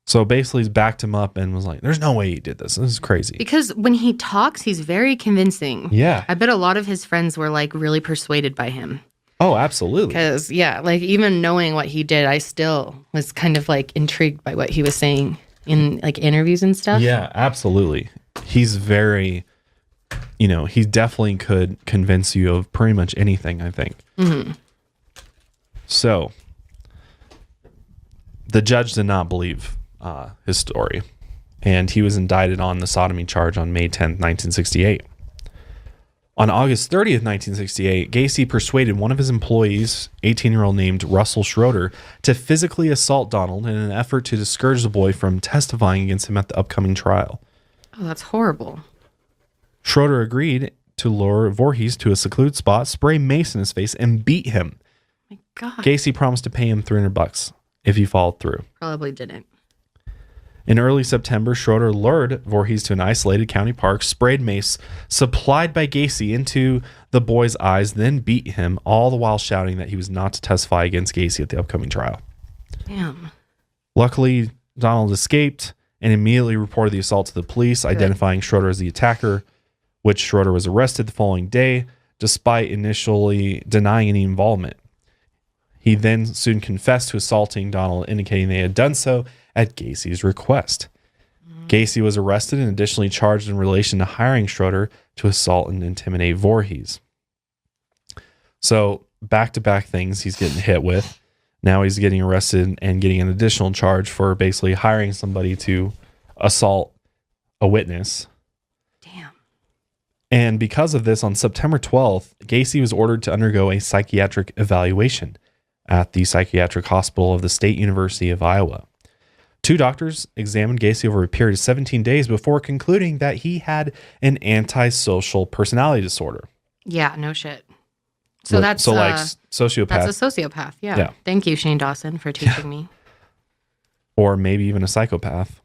So basically he's backed him up and was like, there's no way he did this. This is crazy. Because when he talks, he's very convincing. Yeah. I bet a lot of his friends were like really persuaded by him. Oh, absolutely. Because, like even knowing what he did, I still was kind of like intrigued by what he was saying in like interviews and stuff. Yeah, absolutely. He's very... he definitely could convince you of pretty much anything, I think. Mm-hmm. So, the judge did not believe his story, and he was indicted on the sodomy charge on May 10th, 1968. On August 30th, 1968, Gacy persuaded one of his employees, 18-year-old named Russell Schroeder, to physically assault Donald in an effort to discourage the boy from testifying against him at the upcoming trial. Oh, that's horrible. Schroeder agreed to lure Voorhees to a secluded spot, spray mace in his face, and beat him. My God. Gacy promised to pay him $300 if he followed through. Probably didn't. In early September, Schroeder lured Voorhees to an isolated county park, sprayed mace supplied by Gacy into the boy's eyes, then beat him, all the while shouting that he was not to testify against Gacy at the upcoming trial. Damn. Luckily, Donald escaped and immediately reported the assault to the police, identifying Schroeder as the attacker, which Schroeder was arrested the following day, despite initially denying any involvement. He then soon confessed to assaulting Donald, indicating they had done so at Gacy's request. Gacy was arrested and additionally charged in relation to hiring Schroeder to assault and intimidate Voorhees. So back-to-back things he's getting hit with. Now he's getting arrested and getting an additional charge for basically hiring somebody to assault a witness. Damn. And because of this, on September 12th, Gacy was ordered to undergo a psychiatric evaluation at the psychiatric hospital of the State University of Iowa. 2 doctors examined Gacy over a period of 17 days before concluding that he had an antisocial personality disorder. Yeah, no shit. So that's like sociopath. That's a sociopath. Yeah. Thank you, Shane Dawson, for teaching me. Or maybe even a psychopath,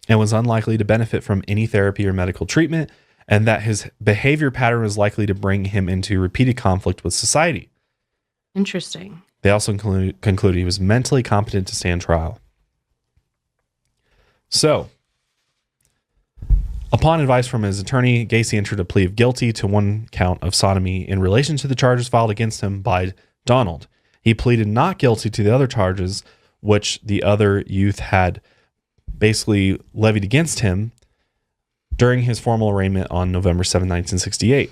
and was unlikely to benefit from any therapy or medical treatment, and that his behavior pattern was likely to bring him into repeated conflict with society. Interesting. They also concluded he was mentally competent to stand trial. So, upon advice from his attorney, Gacy entered a plea of guilty to 1 count of sodomy in relation to the charges filed against him by Donald. He pleaded not guilty to the other charges, which the other youth had basically levied against him during his formal arraignment on November 7, 1968.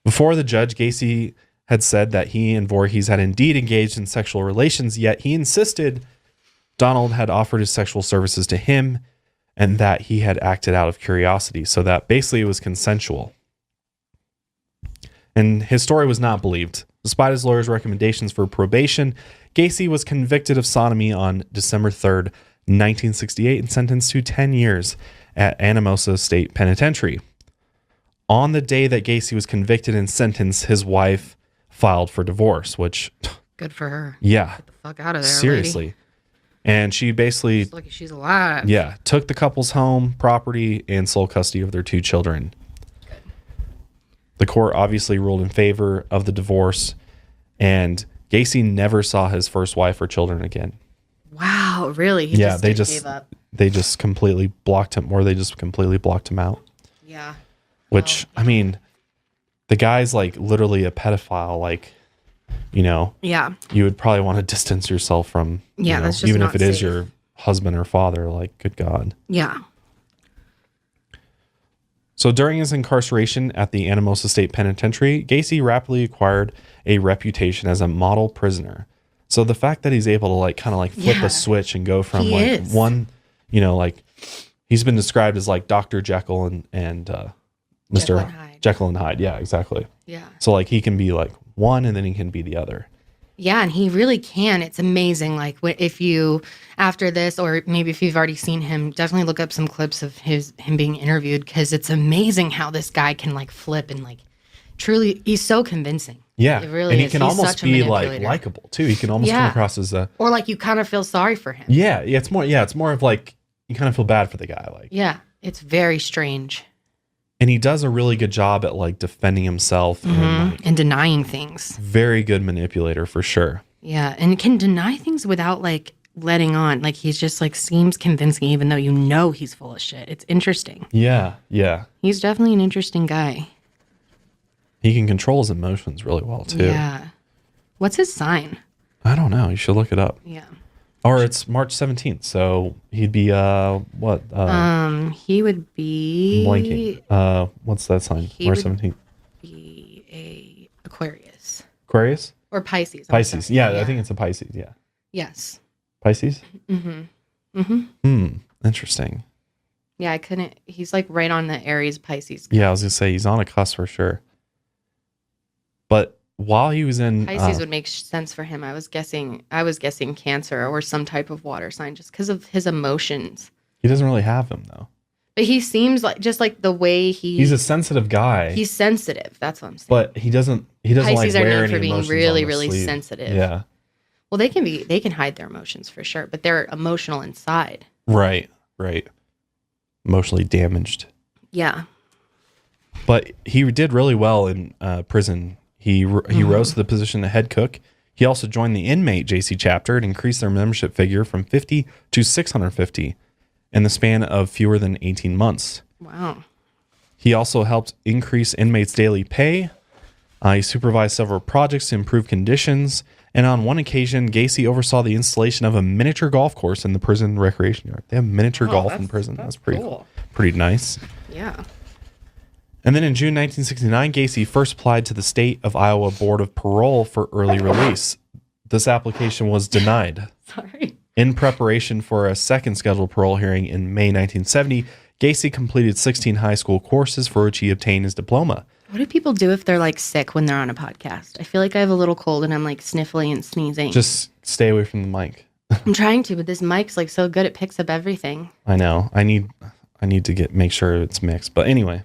Before the judge, Gacy had said that he and Voorhees had indeed engaged in sexual relations, yet he insisted Donald had offered his sexual services to him and that he had acted out of curiosity, so that basically it was consensual. And his story was not believed. Despite his lawyer's recommendations for probation, Gacy was convicted of sodomy on December 3rd, 1968, and sentenced to 10 years at Anamosa State Penitentiary. On the day that Gacy was convicted and sentenced, his wife filed for divorce, which... Good for her. Yeah. Get the fuck out of there, seriously. lady. And she basically... She's lucky she's alive. Yeah. Took the couple's home, property, and sole custody of their 2 children. Good. The court obviously ruled in favor of the divorce, and Gacy never saw his first wife or children again. Wow, really? He gave up. They just completely blocked him, or they just completely blocked him out. Yeah. Which, I mean, the guy's like literally a pedophile, like, you know. Yeah. You would probably want to distance yourself from, that's just even not if it is safe. your husband or father, like, good God. Yeah. So during his incarceration at the Anamosa State Penitentiary, Gacy rapidly acquired a reputation as a model prisoner. So the fact that he's able to like kind of like flip a switch and go from one, like he's been described as like Dr. Jekyll and Mr. Jekyll and Hyde. Yeah, exactly. Yeah. So like he can be like one and then he can be the other. Yeah, and he really can. It's amazing. Like if you, after this, or maybe if you've already seen him, definitely look up some clips of him being interviewed, because it's amazing how this guy can like flip and like truly, he's so convincing. Yeah, it really and he is. can almost be like likable too. He can almost come across as a, or like you kind of feel sorry for him. Yeah, it's more of like you kind of feel bad for the guy. Like, yeah, it's very strange. And he does a really good job at like defending himself and denying things. Very good manipulator for sure. Yeah, and can deny things without like letting on. Like he's just like seems convincing, even though you know he's full of shit. It's interesting. Yeah, yeah. He's definitely an interesting guy. He can control his emotions really well too. Yeah. What's his sign? I don't know. You should look it up. Yeah. Or it's March 17th, so he'd be what? He would be blanking. What's that sign? March 17th. Be a Aquarius. Aquarius? Or Pisces. Pisces. Yeah, I think it's a Pisces. Yeah. Yes. Pisces? Mm-hmm. Interesting. Yeah, I couldn't. He's like right on the Aries Pisces. Yeah, I was gonna say he's on a cusp for sure. But while he was in Pisces would make sense for him. I was guessing Cancer or some type of water sign just because of his emotions. He doesn't really have them though. But he seems like just like the way he's a sensitive guy. He's sensitive. That's what I'm saying. But he doesn't Pisces like are wear known any for being emotions really, on the really sleeve. sensitive. Yeah. Well, they can hide their emotions for sure, but they're emotional inside. Right. Emotionally damaged. Yeah. But he did really well in prison. He rose to the position of head cook. He also joined the inmate JC chapter and increased their membership figure from 50 to 650 in the span of fewer than 18 months. Wow. He also helped increase inmates' daily pay. He supervised several projects to improve conditions. And on one occasion, Gacy oversaw the installation of a miniature golf course in the prison recreation yard. They have miniature golf in prison. That's pretty cool. Pretty nice. Yeah. And then in June 1969, Gacy first applied to the State of Iowa Board of Parole for early release. This application was denied. Sorry. In preparation for a second scheduled parole hearing in May 1970, Gacy completed 16 high school courses for which he obtained his diploma. What do people do if they're like sick when they're on a podcast? I feel like I have a little cold and I'm like sniffling and sneezing. Just stay away from the mic. I'm trying to, but this mic's like so good it picks up everything. I know. I need to make sure it's mixed. But anyway.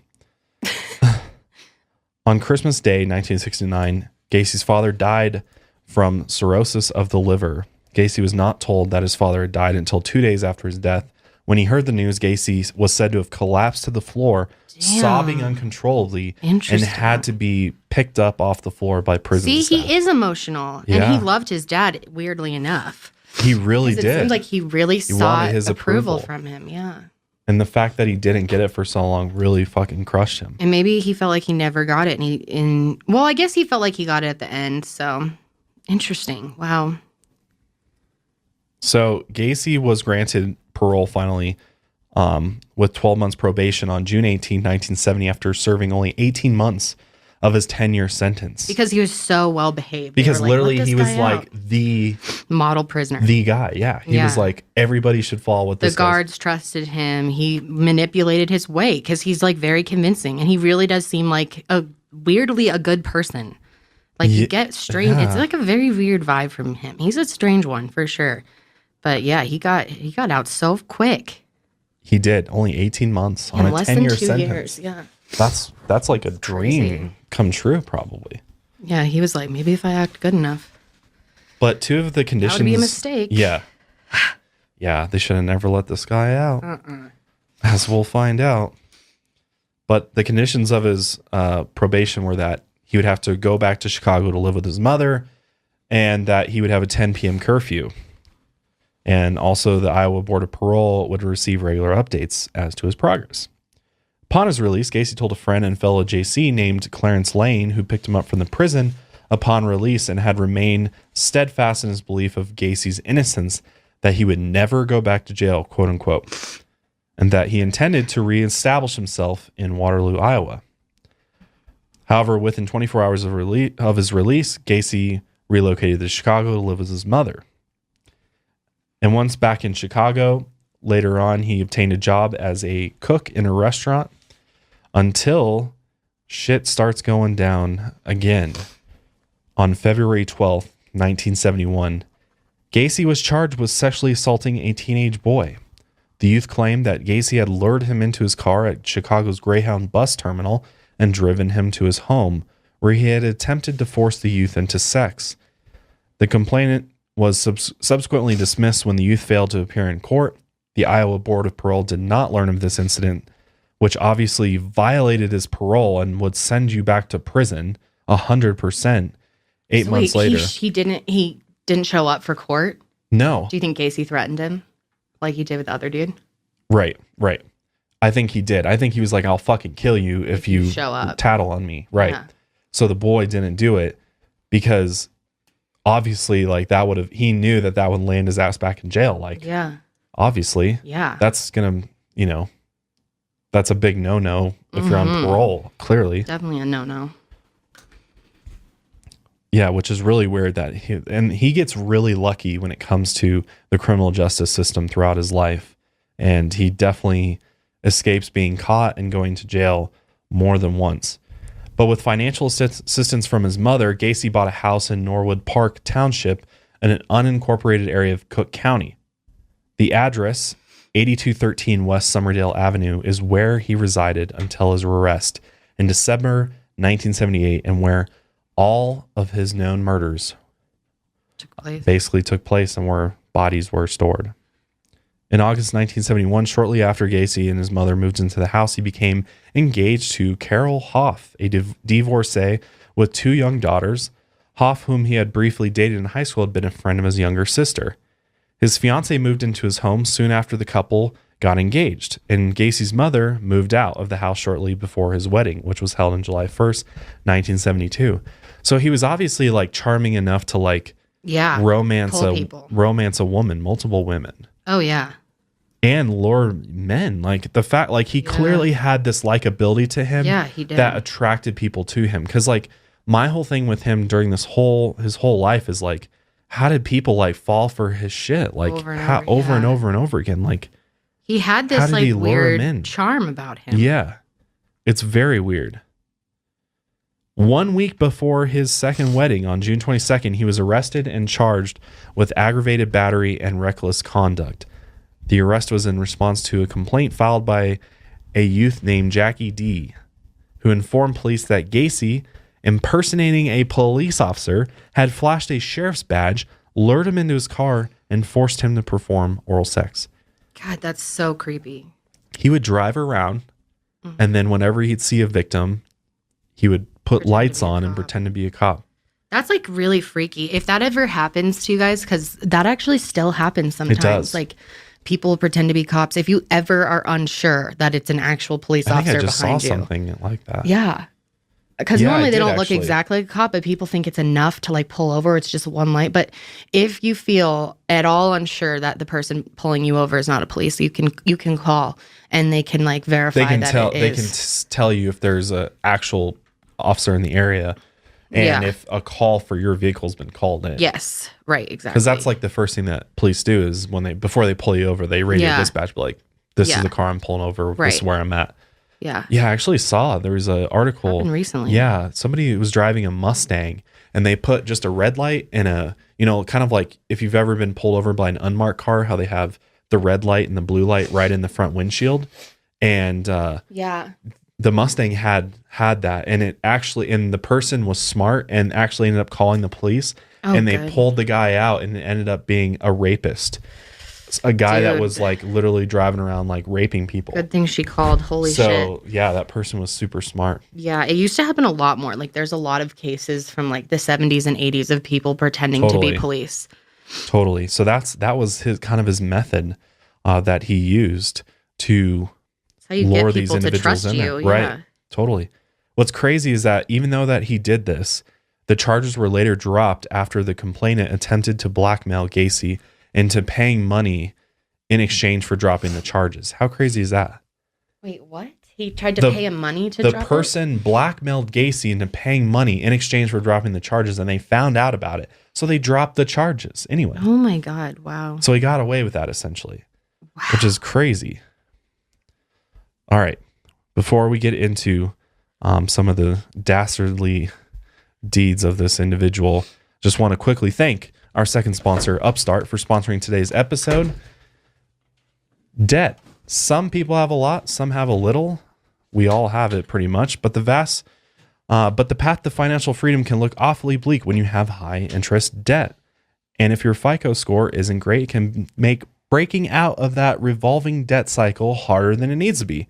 On Christmas Day, 1969, Gacy's father died from cirrhosis of the liver. Gacy was not told that his father had died until 2 days after his death. When he heard the news, Gacy was said to have collapsed to the floor, sobbing uncontrollably, and had to be picked up off the floor by prison staff. He is emotional, and he loved his dad, weirdly enough. He really did. It seems like he really sought his approval from him, yeah. And the fact that he didn't get it for so long really fucking crushed him. And maybe he felt like he never got it. Well, I guess he felt like he got it at the end. So interesting. Wow. So Gacy was granted parole finally with 12 months probation on June 18, 1970, after serving only 18 months of his 10-year sentence. Because he was so well behaved. Because literally he was like the model prisoner. The guy, yeah. He was like, everybody should follow what this The guards trusted him. He manipulated his way because he's like very convincing. And he really does seem like weirdly a good person. Like you get strange. Yeah. It's like a very weird vibe from him. He's a strange one for sure. But yeah, he got out so quick. He did. Only 18 months on a 10-year sentence. 2 years, yeah. That's like a dream come true, probably. Yeah, he was like, maybe if I act good enough. But two of the conditions... That would be a mistake. Yeah. Yeah, they should have never let this guy out. As we'll find out. But the conditions of his probation were that he would have to go back to Chicago to live with his mother, and that he would have a 10 p.m. curfew. And also the Iowa Board of Parole would receive regular updates as to his progress. Upon his release, Gacy told a friend and fellow JC named Clarence Lane, who picked him up from the prison upon release and had remained steadfast in his belief of Gacy's innocence, that he would never go back to jail, quote unquote, and that he intended to reestablish himself in Waterloo, Iowa. However, within 24 hours of his release, Gacy relocated to Chicago to live with his mother. And once back in Chicago, later on, he obtained a job as a cook in a restaurant until shit starts going down again. On February 12th, 1971, Gacy was charged with sexually assaulting a teenage boy. The youth claimed that Gacy had lured him into his car at Chicago's Greyhound bus terminal and driven him to his home, where he had attempted to force the youth into sex. The complainant was subsequently dismissed when the youth failed to appear in court. The Iowa Board of Parole did not learn of this incident, which obviously violated his parole and would send you back to prison 100%. 8 months later. He didn't show up for court? No. Do you think Gacy threatened him like he did with the other dude? Right. I think he did. I think he was like, I'll fucking kill you if you show up, tattle on me. Right. Yeah. So the boy didn't do it because obviously like he knew that would land his ass back in jail. Like, yeah. Obviously, yeah, that's gonna, that's a big no-no if you're on parole. Clearly, definitely a no-no. Yeah, which is really weird that he gets really lucky when it comes to the criminal justice system throughout his life, and he definitely escapes being caught and going to jail more than once. But with financial assistance from his mother, Gacy bought a house in Norwood Park Township in an unincorporated area of Cook County. The address, 8213 West Summerdale Avenue, is where he resided until his arrest in December 1978, and where all of his known murders basically took place and where bodies were stored. In August 1971, shortly after Gacy and his mother moved into the house, he became engaged to Carol Hoff, a divorcee with 2 young daughters. Hoff, whom he had briefly dated in high school, had been a friend of his younger sister. His fiancée moved into his home soon after the couple got engaged, and Gacy's mother moved out of the house shortly before his wedding, which was held on July 1st, 1972. So he was obviously like charming enough to like romance a woman, multiple women. Oh yeah. and lure men. Like the fact, like he clearly had this likability to him he did. that attracted people to him. Because like my whole thing with him during his whole life is like, how did people like fall for his shit? Like over and over again. Like he had this like weird charm about him. Yeah. It's very weird. 1 week before his second wedding on June 22nd, he was arrested and charged with aggravated battery and reckless conduct. The arrest was in response to a complaint filed by a youth named Jackie D, who informed police that Gacy, impersonating a police officer, had flashed a sheriff's badge, lured him into his car, and forced him to perform oral sex. God, that's so creepy. He would drive around, and then whenever he'd see a victim, he would put lights on and pretend to be a cop. That's like really freaky. If that ever happens to you guys, because that actually still happens sometimes. It does. Like people pretend to be cops. If you ever are unsure that it's an actual police officer behind you. I just saw something like that. Yeah. Because normally they don't look exactly like a cop, but people think it's enough to like pull over. It's just one light. But if you feel at all unsure that the person pulling you over is not a police, you can call and they can like verify it is. They can tell you if there's an actual officer in the area and if a call for your vehicle has been called in. Yes, right, exactly. Because that's like the first thing that police do is before they pull you over, they radio dispatch, be like, this is the car I'm pulling over, this is where I'm at. Yeah. Yeah, I actually saw there was an article recently. Yeah, somebody was driving a Mustang and they put just a red light and a, kind of like if you've ever been pulled over by an unmarked car, how they have the red light and the blue light right in the front windshield. And the Mustang had that, and the person was smart and actually ended up calling the police, and they pulled the guy out, and it ended up being a rapist, a guy that was like literally driving around like raping people. Good thing she called. Holy shit. So yeah, that person was super smart. Yeah, it used to happen a lot more. Like there's a lot of cases from like the 70s and 80s of people pretending to be police. Totally. So that was his method that he used to lure these individuals in there. Right. Totally. What's crazy is that even though that he did this, the charges were later dropped after the complainant attempted to blackmail Gacy into paying money in exchange for dropping the charges. How crazy is that? Wait, what? He tried to pay him money to drop it? The person blackmailed Gacy into paying money in exchange for dropping the charges, and they found out about it. So they dropped the charges anyway. Oh my God. Wow. So he got away with that essentially, which is crazy. All right. Before we get into some of the dastardly deeds of this individual, just want to quickly thank our second sponsor, Upstart, for sponsoring today's episode. Debt. Some people have a lot, some have a little. We all have it pretty much, but the path to financial freedom can look awfully bleak when you have high interest debt. And if your FICO score isn't great, it can make breaking out of that revolving debt cycle harder than it needs to be.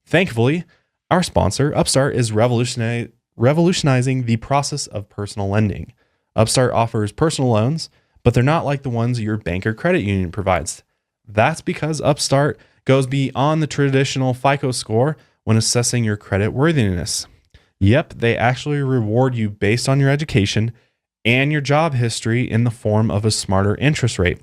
Thankfully, our sponsor, Upstart, is revolutionizing the process of personal lending. Upstart offers personal loans, but they're not like the ones your bank or credit union provides. That's because Upstart goes beyond the traditional FICO score when assessing your credit worthiness. Yep, they actually reward you based on your education and your job history in the form of a smarter interest rate.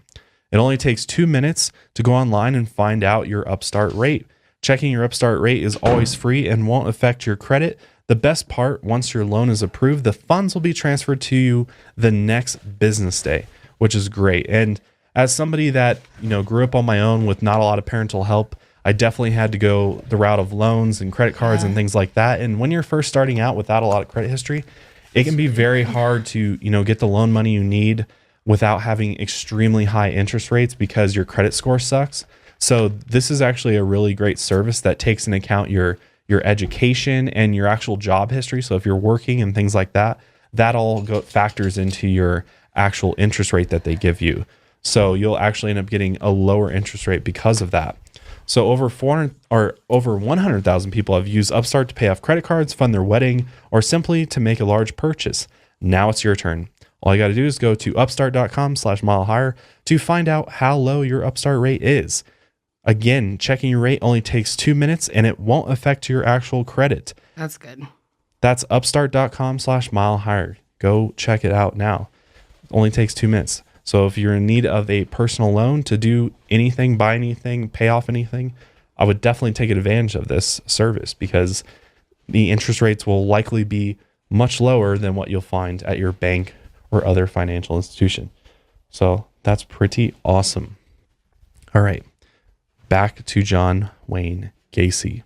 It only takes 2 minutes to go online and find out your Upstart rate. Checking your Upstart rate is always free and won't affect your credit. The best part, once your loan is approved, the funds will be transferred to you the next business day, which is great. And as somebody that, grew up on my own with not a lot of parental help, I definitely had to go the route of loans and credit cards and things like that. And when you're first starting out without a lot of credit history, it can be very hard to, get the loan money you need without having extremely high interest rates because your credit score sucks. So this is actually a really great service that takes into account your education and your actual job history. So if you're working and things like that, that all factors into your actual interest rate that they give you. So you'll actually end up getting a lower interest rate because of that. So over 100,000 people have used Upstart to pay off credit cards, fund their wedding, or simply to make a large purchase. Now it's your turn. All you got to do is go to upstart.com/milehigher to find out how low your Upstart rate is. Again, checking your rate only takes 2 minutes and it won't affect your actual credit. That's good. That's upstart.com/milehigher. Go check it out now. It only takes 2 minutes. So if you're in need of a personal loan to do anything, buy anything, pay off anything, I would definitely take advantage of this service because the interest rates will likely be much lower than what you'll find at your bank or other financial institution. So that's pretty awesome. All right, back to John Wayne Gacy.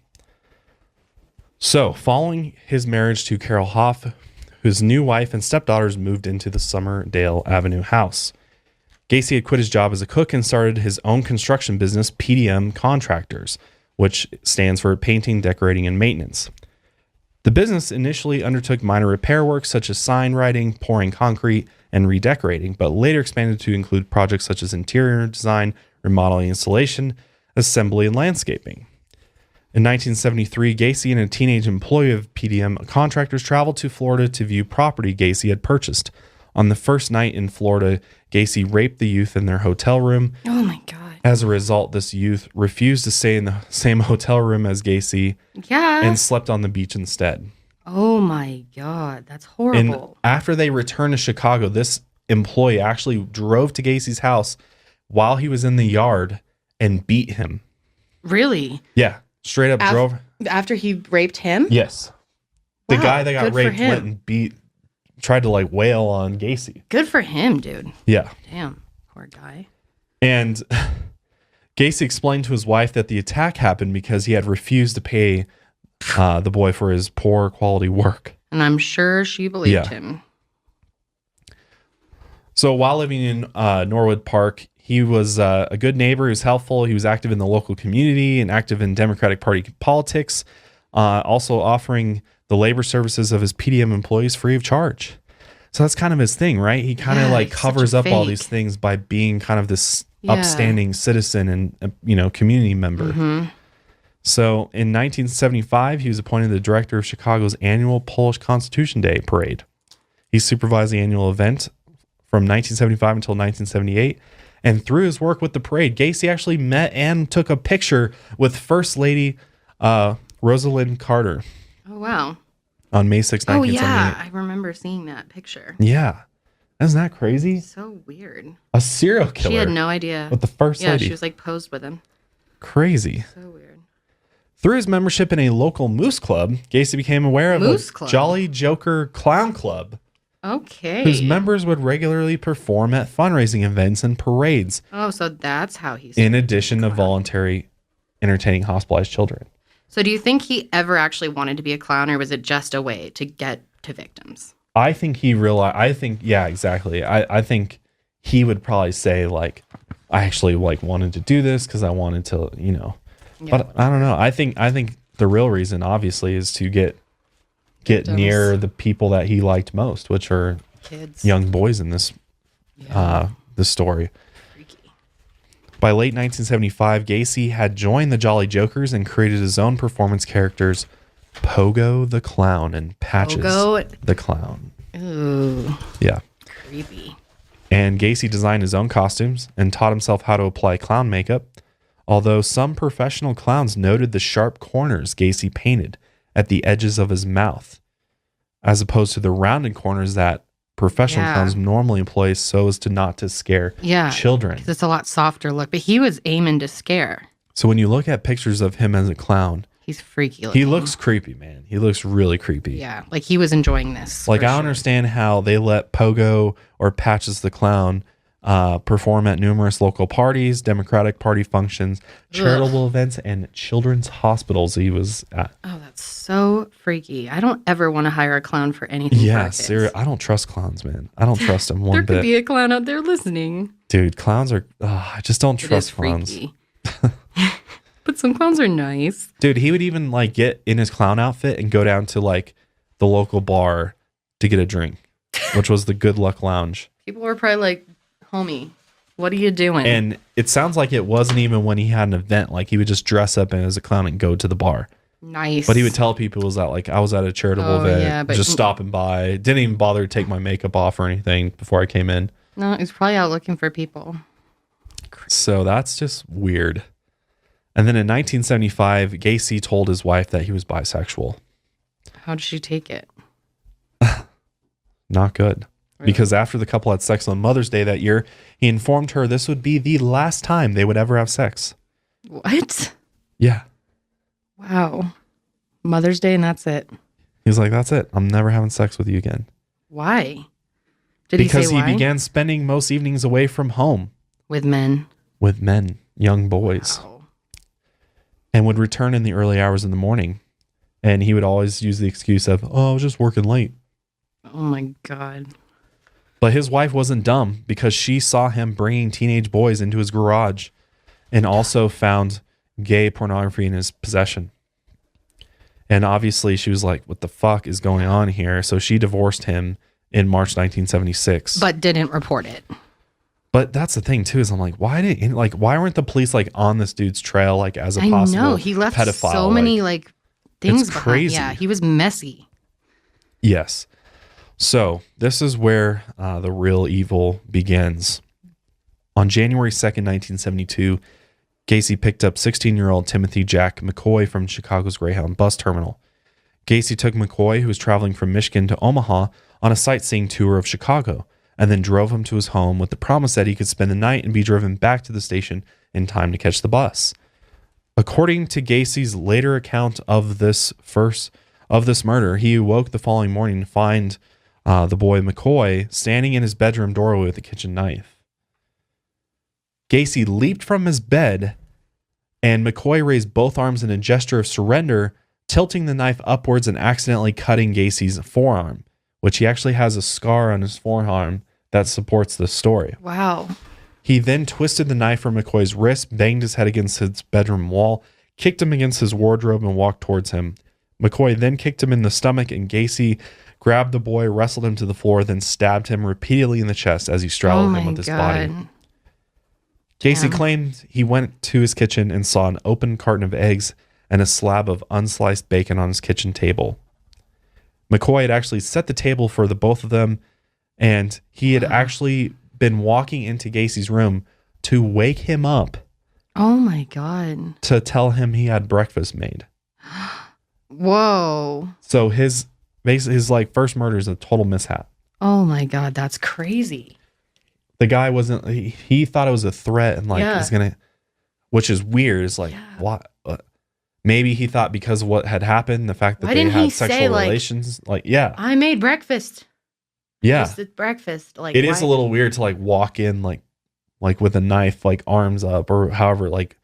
So following his marriage to Carol Hoff, his new wife and stepdaughters moved into the Summerdale Avenue house. Gacy had quit his job as a cook and started his own construction business, PDM Contractors, which stands for Painting, Decorating, and Maintenance. The business initially undertook minor repair work such as sign writing, pouring concrete, and redecorating, but later expanded to include projects such as interior design, remodeling, installation, assembly, and landscaping. In 1973, Gacy and a teenage employee of PDM Contractors traveled to Florida to view property Gacy had purchased. On the first night in Florida, Gacy raped the youth in their hotel room. Oh my God. As a result, this youth refused to stay in the same hotel room as Gacy and slept on the beach instead. Oh my God. That's horrible. And after they returned to Chicago, this employee actually drove to Gacy's house while he was in the yard and beat him. Really? Yeah. Straight up drove. After he raped him? Yes. The Wow, guy that got good for raped him. went and tried to like wail on Gacy. Good for him, dude. Yeah. Damn. Poor guy. And Gacy explained to his wife that the attack happened because he had refused to pay the boy for his poor quality work. And I'm sure she believed him. So while living in Norwood Park, he was a good neighbor. He was helpful. He was active in the local community and active in Democratic Party politics, also offering the labor services of his PDM employees free of charge. So that's kind of his thing, right? He kind of like covers up all these things by being kind of this upstanding citizen and, community member. Mm-hmm. So in 1975, he was appointed the director of Chicago's annual Polish Constitution Day parade. He supervised the annual event from 1975 until 1978. And through his work with the parade, Gacy actually met and took a picture with First Lady Rosalind Carter. Oh, wow. On May 6, 1978. Oh, yeah. I remember seeing that picture. Yeah. Isn't that crazy? So weird. A serial killer. She had no idea. With the First Lady. Yeah, she was like posed with him. Crazy. So weird. Through his membership in a local moose club, Gacy became aware of a Jolly Joker Clown Club. Okay. Whose members would regularly perform at fundraising events and parades. Oh, so that's how he's in addition to voluntary entertaining hospitalized children. So do you think he ever actually wanted to be a clown, or was it just a way to get to victims? I think he realized, yeah, exactly. I think he would probably say, like, I actually wanted to do this because I wanted to, but I don't know. I think the real reason, obviously, is to get near the people that he liked most, which are kids, young boys in this this story. Freaky. By late 1975, Gacy had joined the Jolly Jokers and created his own performance characters, Pogo the Clown and Patches the Clown. Ooh. Yeah. Creepy. And Gacy designed his own costumes and taught himself how to apply clown makeup, although some professional clowns noted the sharp corners Gacy painted at the edges of his mouth, as opposed to the rounded corners that professional clowns normally employ so as to not to scare children. It's a lot softer look, but he was aiming to scare. So when you look at pictures of him as a clown, he's freaky looking. He looks creepy, man. He looks really creepy. Yeah, like he was enjoying this. Like, I understand how they let Pogo or Patches the Clown perform at numerous local parties, Democratic Party functions, charitable events, and children's hospitals he was at. Oh, that's so freaky. I don't ever want to hire a clown for anything. Yeah, seriously. I don't trust clowns, man. I don't trust them one bit. There could be a clown out there listening. Dude, clowns are... I just don't trust clowns. But some clowns are nice. Dude, he would even get in his clown outfit and go down to the local bar to get a drink, which was the Good Luck Lounge. People were probably like, homie, what are you doing? And it sounds like it wasn't even when he had an event. Like, he would just dress up as a clown and go to the bar. Nice. But he would tell people was that I was at a charitable event, just stopping by. Didn't even bother to take my makeup off or anything before I came in. No, he's probably out looking for people. So that's just weird. And then in 1975, Gacy told his wife that he was bisexual. How did she take it? Not good. because after the couple had sex on Mother's Day that year, he informed her this would be the last time they would ever have sex. What? Yeah. Wow. Mother's Day and that's it. He's like, that's it. I'm never having sex with you again. Why? Because he began spending most evenings away from home. With men. With men, young boys. Wow. And would return in the early hours in the morning. And he would always use the excuse of, I was just working late. Oh my God. But his wife wasn't dumb because she saw him bringing teenage boys into his garage and also found gay pornography in his possession. And obviously she was like, what the fuck is going on here? So she divorced him in March 1976. But didn't report it. But that's the thing too, is I'm like, why weren't the police like on this dude's trail, like as a possible pedophile? He left so many like things it's behind. crazy. Yeah, he was messy. Yes. So this is where the real evil begins. On January 2nd, 1972, Gacy picked up 16-year-old Timothy Jack McCoy from Chicago's Greyhound bus terminal. Gacy took McCoy, who was traveling from Michigan to Omaha, on a sightseeing tour of Chicago, and then drove him to his home with the promise that he could spend the night and be driven back to the station in time to catch the bus. According to Gacy's later account of this murder, he awoke the following morning to find the boy McCoy standing in his bedroom doorway with a kitchen knife. Gacy leaped from his bed, and McCoy raised both arms in a gesture of surrender, tilting the knife upwards and accidentally cutting Gacy's forearm, which he actually has a scar on his forearm that supports this story. Wow. He then twisted the knife from McCoy's wrist, banged his head against his bedroom wall, kicked him against his wardrobe, and walked towards him. McCoy then kicked him in the stomach, and Gacy grabbed the boy, wrestled him to the floor, then stabbed him repeatedly in the chest as he straddled him with his body. Gacy claimed he went to his kitchen and saw an open carton of eggs and a slab of unsliced bacon on his kitchen table. McCoy had actually set the table for the both of them, and he had actually been walking into Gacy's room to wake him up. Oh my God. To tell him he had breakfast made. Whoa. So his like first murder is a total mishap. Oh my God, that's crazy. The guy wasn't, he thought it was a threat and like he's gonna, which is weird. It's like, what? Maybe he thought because of what had happened, the fact that they had sexual relations, I made breakfast. Yeah. It's breakfast. Like, it is a little weird to like walk in like with a knife, like arms up or however, like,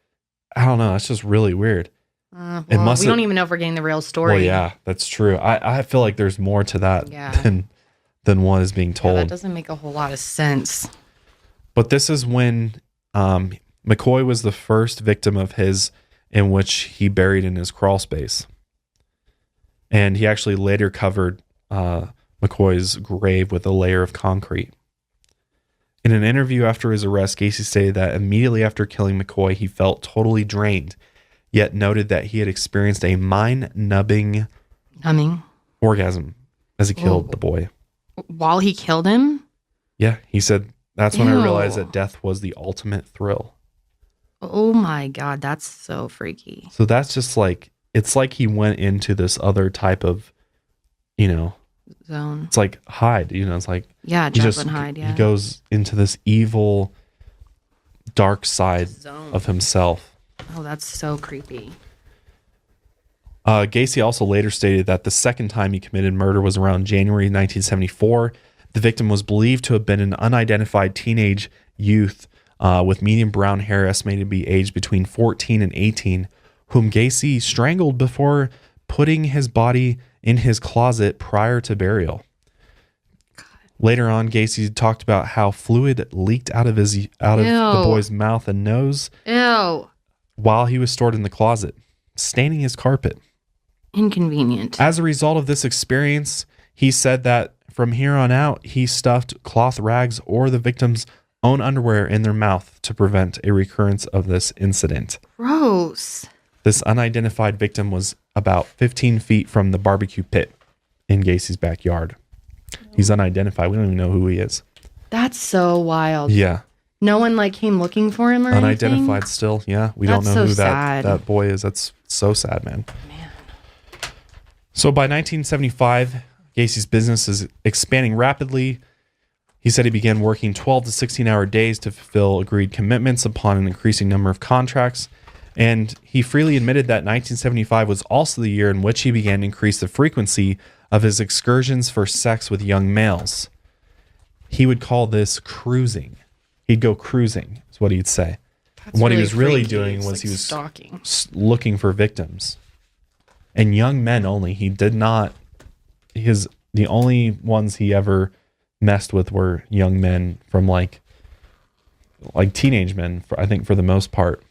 I don't know. It's just really weird. We don't even know if we're getting the real story. Well, yeah, that's true. I feel like there's more to that than what is being told. That doesn't make a whole lot of sense. But this is when McCoy was the first victim of his in which he buried in his crawl space. And he actually later covered McCoy's grave with a layer of concrete. In an interview after his arrest, Gacy stated that immediately after killing McCoy, he felt totally drained, yet noted that he had experienced a mind-numbing orgasm as he killed the boy. While he killed him? Yeah, he said, that's when I realized that death was the ultimate thrill. Oh my God, that's so freaky. So that's just like, it's like he went into this other type of, zone. It's like hide, it's like, jump and hide, He goes into this evil, dark side of himself. Oh, that's so creepy. Gacy also later stated that the second time he committed murder was around January 1974. The victim was believed to have been an unidentified teenage youth with medium brown hair estimated to be aged between 14 and 18, whom Gacy strangled before putting his body in his closet prior to burial. God. Later on, Gacy talked about how fluid leaked out of the boy's mouth and nose while he was stored in the closet, staining his carpet. Inconvenient. As a result of this experience, he said that from here on out, he stuffed cloth rags or the victim's own underwear in their mouth to prevent a recurrence of this incident. Gross. This unidentified victim was about 15 feet from the barbecue pit in Gacy's backyard. He's unidentified. We don't even know who he is. That's so wild. Yeah. No one came looking for him or unidentified anything? Still. Yeah. We don't know who that boy is. That's so sad, man. So by 1975, Gacy's business is expanding rapidly. He said he began working 12 to 16-hour days to fulfill agreed commitments upon an increasing number of contracts. And he freely admitted that 1975 was also the year in which he began to increase the frequency of his excursions for sex with young males. He would call this cruising. He'd go cruising, is what he'd say. And what he was really doing was he was stalking, looking for victims. And young men only. He did not... The only ones he ever messed with were young men from like teenage men, I think, for the most part.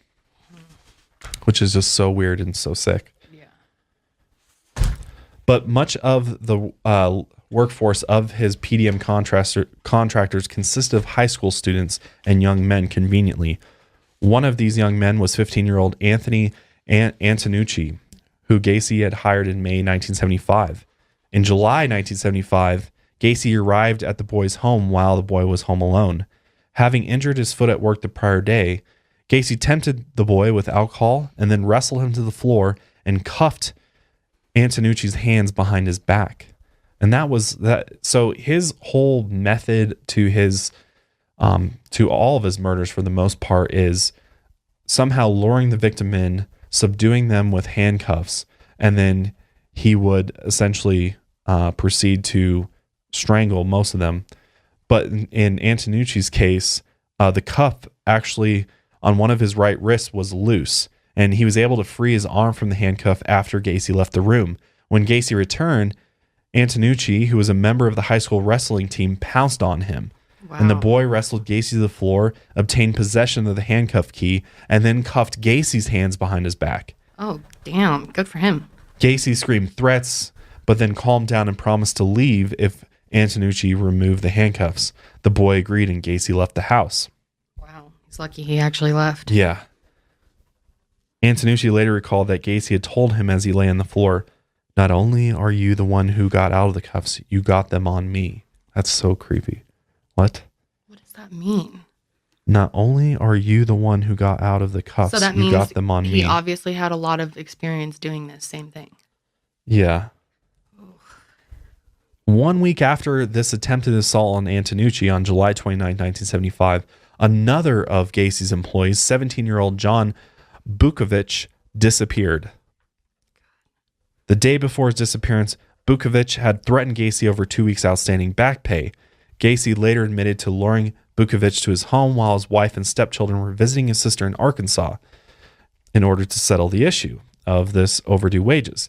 Which is just so weird and so sick. Yeah. But much of the workforce of his PDM contractors consisted of high school students and young men, conveniently. One of these young men was 15-year-old Anthony Antonucci, who Gacy had hired in May 1975. In July 1975, Gacy arrived at the boy's home while the boy was home alone. Having injured his foot at work the prior day, Gacy tempted the boy with alcohol and then wrestled him to the floor and cuffed Antonucci's hands behind his back. And that was that. So his whole method to his to all of his murders, for the most part, is somehow luring the victim in, subduing them with handcuffs, and then he would essentially proceed to strangle most of them. But in Antonucci's case, the cuff actually on one of his right wrists was loose, and he was able to free his arm from the handcuff after Gacy left the room. When Gacy returned, Antonucci, who was a member of the high school wrestling team, pounced on him. Wow. And the boy wrestled Gacy to the floor, obtained possession of the handcuff key, and then cuffed Gacy's hands behind his back. Oh, damn. Good for him. Gacy screamed threats, but then calmed down and promised to leave if Antonucci removed the handcuffs. The boy agreed, and Gacy left the house. Wow. He's lucky he actually left. Yeah. Antonucci later recalled that Gacy had told him as he lay on the floor, "Not only are you the one who got out of the cuffs, you got them on me." That's so creepy. What? What does that mean? Not only are you the one who got out of the cuffs, so that you got them on me. He obviously had a lot of experience doing this same thing. Yeah. Oof. 1 week after this attempted assault on Antonucci on July 29, 1975, another of Gacy's employees, 17-year-old John Bukovic, disappeared. The day before his disappearance, Bukovic had threatened Gacy over 2 weeks' outstanding back pay. Gacy later admitted to luring Bukovic to his home while his wife and stepchildren were visiting his sister in Arkansas in order to settle the issue of this overdue wages.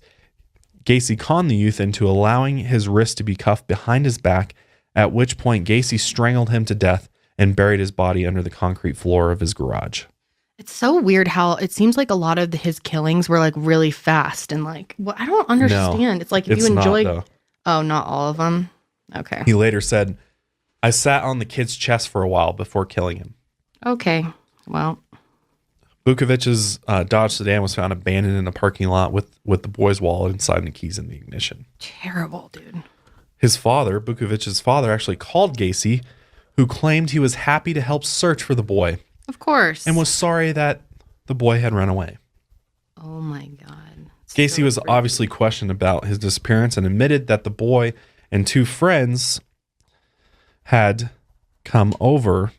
Gacy conned the youth into allowing his wrist to be cuffed behind his back, at which point Gacy strangled him to death and buried his body under the concrete floor of his garage. It's so weird how it seems like a lot of his killings were like really fast and like, well, I don't understand. No, it's like if you enjoyed... Oh, not all of them? Okay. He later said, "I sat on the kid's chest for a while before killing him." Okay, well. Bukovic's Dodge sedan was found abandoned in a parking lot with the boy's wallet inside and the keys in the ignition. Terrible, dude. His father, Bukovic's father, actually called Gacy, who claimed he was happy to help search for the boy. Of course. And was sorry that the boy had run away. Oh my God. Gacy was obviously questioned about his disappearance and admitted that the boy and two friends had come over.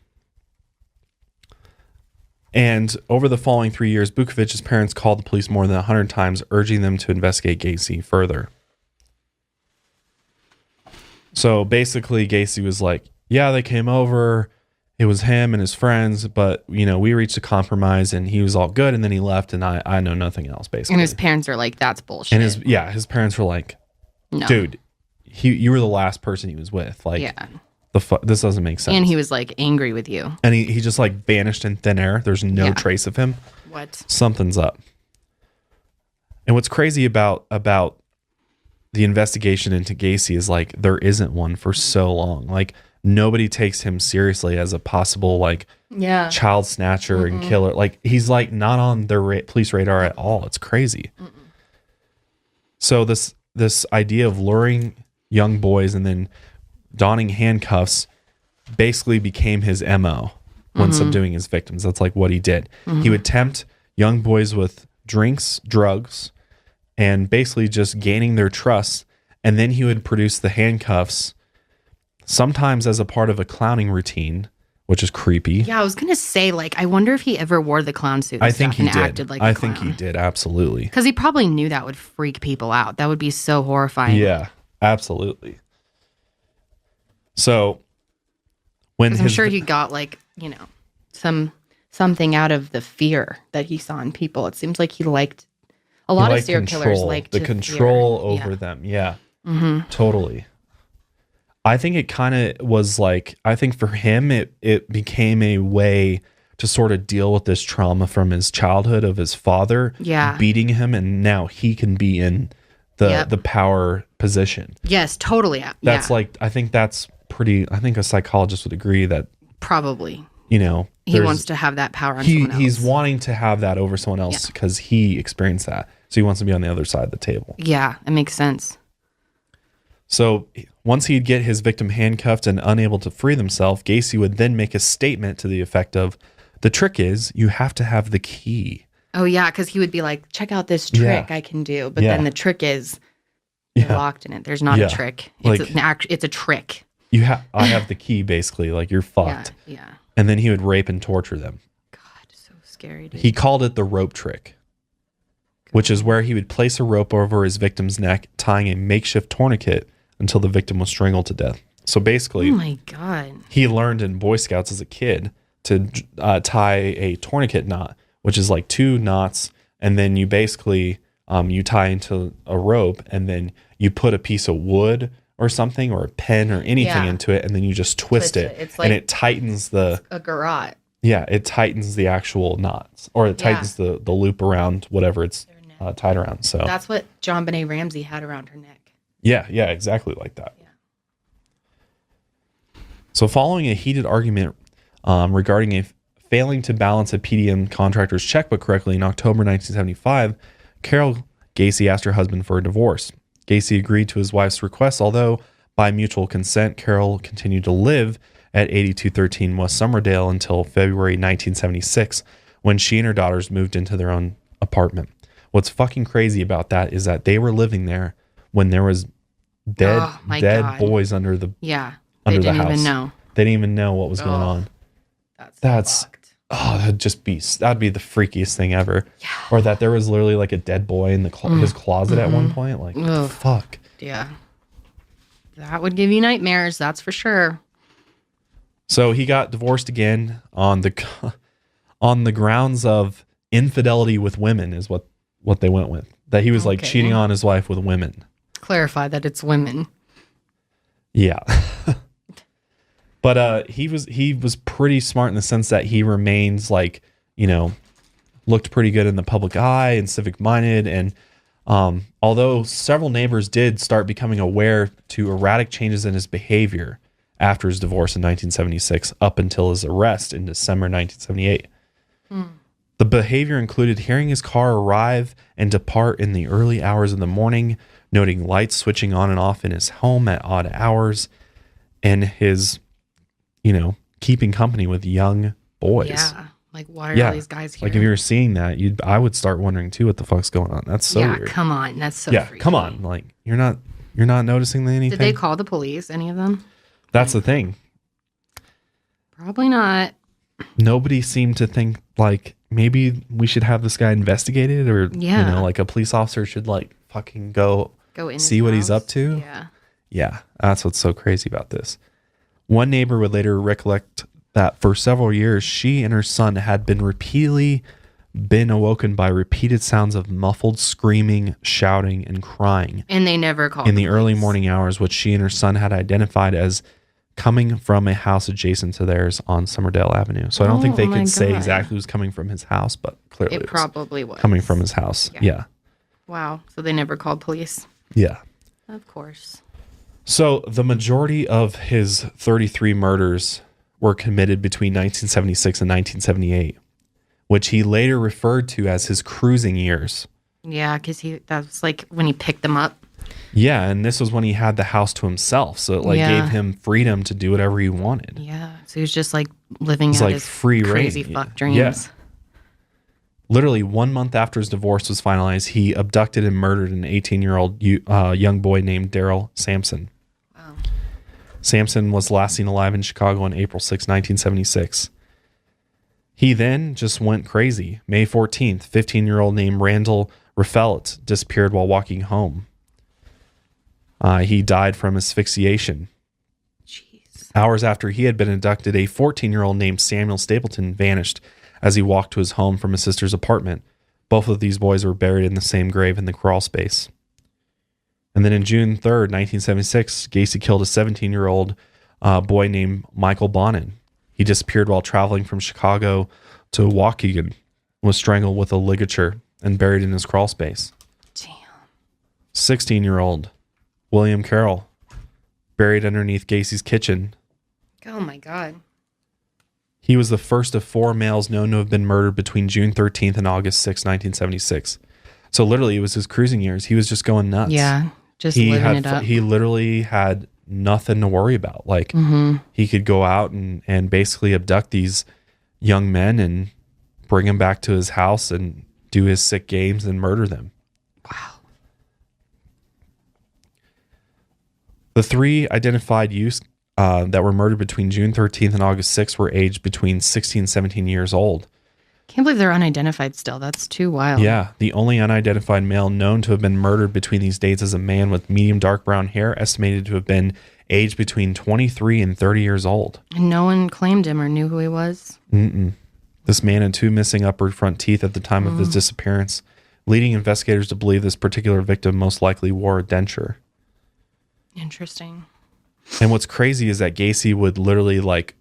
And over the following 3 years, Bukovic's parents called the police more than 100 times, urging them to investigate Gacy further. So basically, Gacy was like, yeah, they came over. It was him and his friends, but, you know, we reached a compromise and he was all good. And then he left and I know nothing else, basically. And his parents are like, that's bullshit. And his parents were like, no. Dude, you were the last person he was with. Like, yeah. This doesn't make sense. And he was like angry with you. And he just like vanished in thin air. There's no trace of him. What? Something's up. And what's crazy about the investigation into Gacy is like there isn't one for so long. Like nobody takes him seriously as a possible like child snatcher and killer. Like he's like not on their police radar at all. It's crazy. So this idea of luring young boys and then donning handcuffs basically became his MO when subduing his victims. That's like what he did. He would tempt young boys with drinks, drugs, and basically just gaining their trust. And then he would produce the handcuffs sometimes as a part of a clowning routine, which is creepy. Yeah, I was gonna say, like, I wonder if he ever wore the clown suit. I think he did. Acted like I think he did, absolutely. Because he probably knew that would freak people out. That would be so horrifying. Yeah, absolutely. So when I'm sure he got, like, you know, something out of the fear that he saw in people. It seems like he liked a lot of serial killers like the control over them. Yeah, totally. I think it kind of was like, I think for him, it became a way to sort of deal with this trauma from his childhood of his father beating him, and now he can be in the power position. Yes, totally. That's like, I think that's pretty, I think a psychologist would agree that probably, you know, he wants to have that power on someone else. He's wanting to have that over someone else because he experienced that. So he wants to be on the other side of the table. Yeah, it makes sense. So once he'd get his victim handcuffed and unable to free themselves, Gacy would then make a statement to the effect of, the trick is you have to have the key. Oh, yeah, because he would be like, check out this trick I can do. But then the trick is you're locked in it. There's not a trick. It's a trick. I have the key, basically. Like, you're fucked. Yeah. And then he would rape and torture them. God, so scary, dude. He called it the rope trick, which is where he would place a rope over his victim's neck, tying a makeshift tourniquet until the victim was strangled to death. So basically, oh my God, he learned in Boy Scouts as a kid to tie a tourniquet knot, which is like 2 knots, and then you basically you tie into a rope, and then you put a piece of wood or something or a pen or anything into it, and then you just twist it. It's like, and it tightens a garrote. Yeah, it tightens the actual knots, or it tightens the loop around whatever it's tied around. So that's what John Benet Ramsey had around her neck. Yeah, exactly like that. Yeah. So following a heated argument regarding a failing to balance a PDM contractor's checkbook correctly in October 1975, Carol Gacy asked her husband for a divorce. Gacy agreed to his wife's request, although by mutual consent, Carol continued to live at 8213 West Somerdale until February 1976, when she and her daughters moved into their own apartment. What's fucking crazy about that is that they were living there when there was dead boys under the under the house. Even know. They didn't even know what was going on. That's fucked. That'd be the freakiest thing ever. Yeah. Or that there was literally like a dead boy in his closet at one point. Like, fuck. Yeah. That would give you nightmares, that's for sure. So he got divorced again on the grounds of infidelity with women is what they went with. That he was like cheating on his wife with women. Clarify that it's women. Yeah. But he was pretty smart in the sense that he remains like, you know, looked pretty good in the public eye and civic minded. And although several neighbors did start becoming aware to erratic changes in his behavior after his divorce in 1976 up until his arrest in December 1978. The behavior included hearing his car arrive and depart in the early hours of the morning, noting lights switching on and off in his home at odd hours, and his, you know, keeping company with young boys. Yeah. Like, why are all these guys here? Like, if you were seeing that, I would start wondering too, what the fuck's going on? That's so weird. Come on. That's so freaky. Come on. Like, you're not noticing anything? Did they call the police, any of them? That's the thing. Probably not. Nobody seemed to think like maybe we should have this guy investigated, or you know, like a police officer should like fucking go in see what he's up to. Yeah, that's what's so crazy about this. One neighbor would later recollect that for several years she and her son had repeatedly been awoken by repeated sounds of muffled screaming, shouting, and crying, and they never called in the early morning hours, which she and her son had identified as coming from a house adjacent to theirs on Somerdale Avenue. So I don't think they could say exactly who's coming from his house, but clearly it probably was coming from his house. Yeah. Wow. So they never called police. Yeah. Of course. So the majority of his 33 murders were committed between 1976 and 1978, which he later referred to as his cruising years. Yeah, because that was like when he picked them up. Yeah, and this was when he had the house to himself, so it like gave him freedom to do whatever he wanted. Yeah, so he was just like living out his free crazy fuck dreams. Yeah. Literally 1 month after his divorce was finalized, he abducted and murdered an 18-year-old young boy named Daryl Sampson. Wow. Sampson was last seen alive in Chicago on April 6, 1976. He then just went crazy. May 14th, 15-year-old named Randall Raffelt disappeared while walking home. He died from asphyxiation. Jeez. Hours after he had been abducted, a 14-year-old named Samuel Stapleton vanished as he walked to his home from his sister's apartment. Both of these boys were buried in the same grave in the crawl space. And then in June 3rd, 1976, Gacy killed a 17-year-old boy named Michael Bonin. He disappeared while traveling from Chicago to Waukegan, was strangled with a ligature and buried in his crawl space. Damn. 16-year-old William Carroll, buried underneath Gacy's kitchen. Oh my God. He was the first of 4 males known to have been murdered between June 13th and August 6, 1976. So literally, it was his cruising years. He was just going nuts. Yeah, just living it up. He literally had nothing to worry about. Like, he could go out and basically abduct these young men and bring them back to his house and do his sick games and murder them. Wow. The 3 identified youths that were murdered between June 13th and August 6th were aged between 16 and 17 years old. Can't believe they're unidentified still. That's too wild. Yeah. The only unidentified male known to have been murdered between these dates is a man with medium dark brown hair, estimated to have been aged between 23 and 30 years old. And no one claimed him or knew who he was? This man had 2 missing upper front teeth at the time of his disappearance, leading investigators to believe this particular victim most likely wore a denture. Interesting. And what's crazy is that Gacy would literally like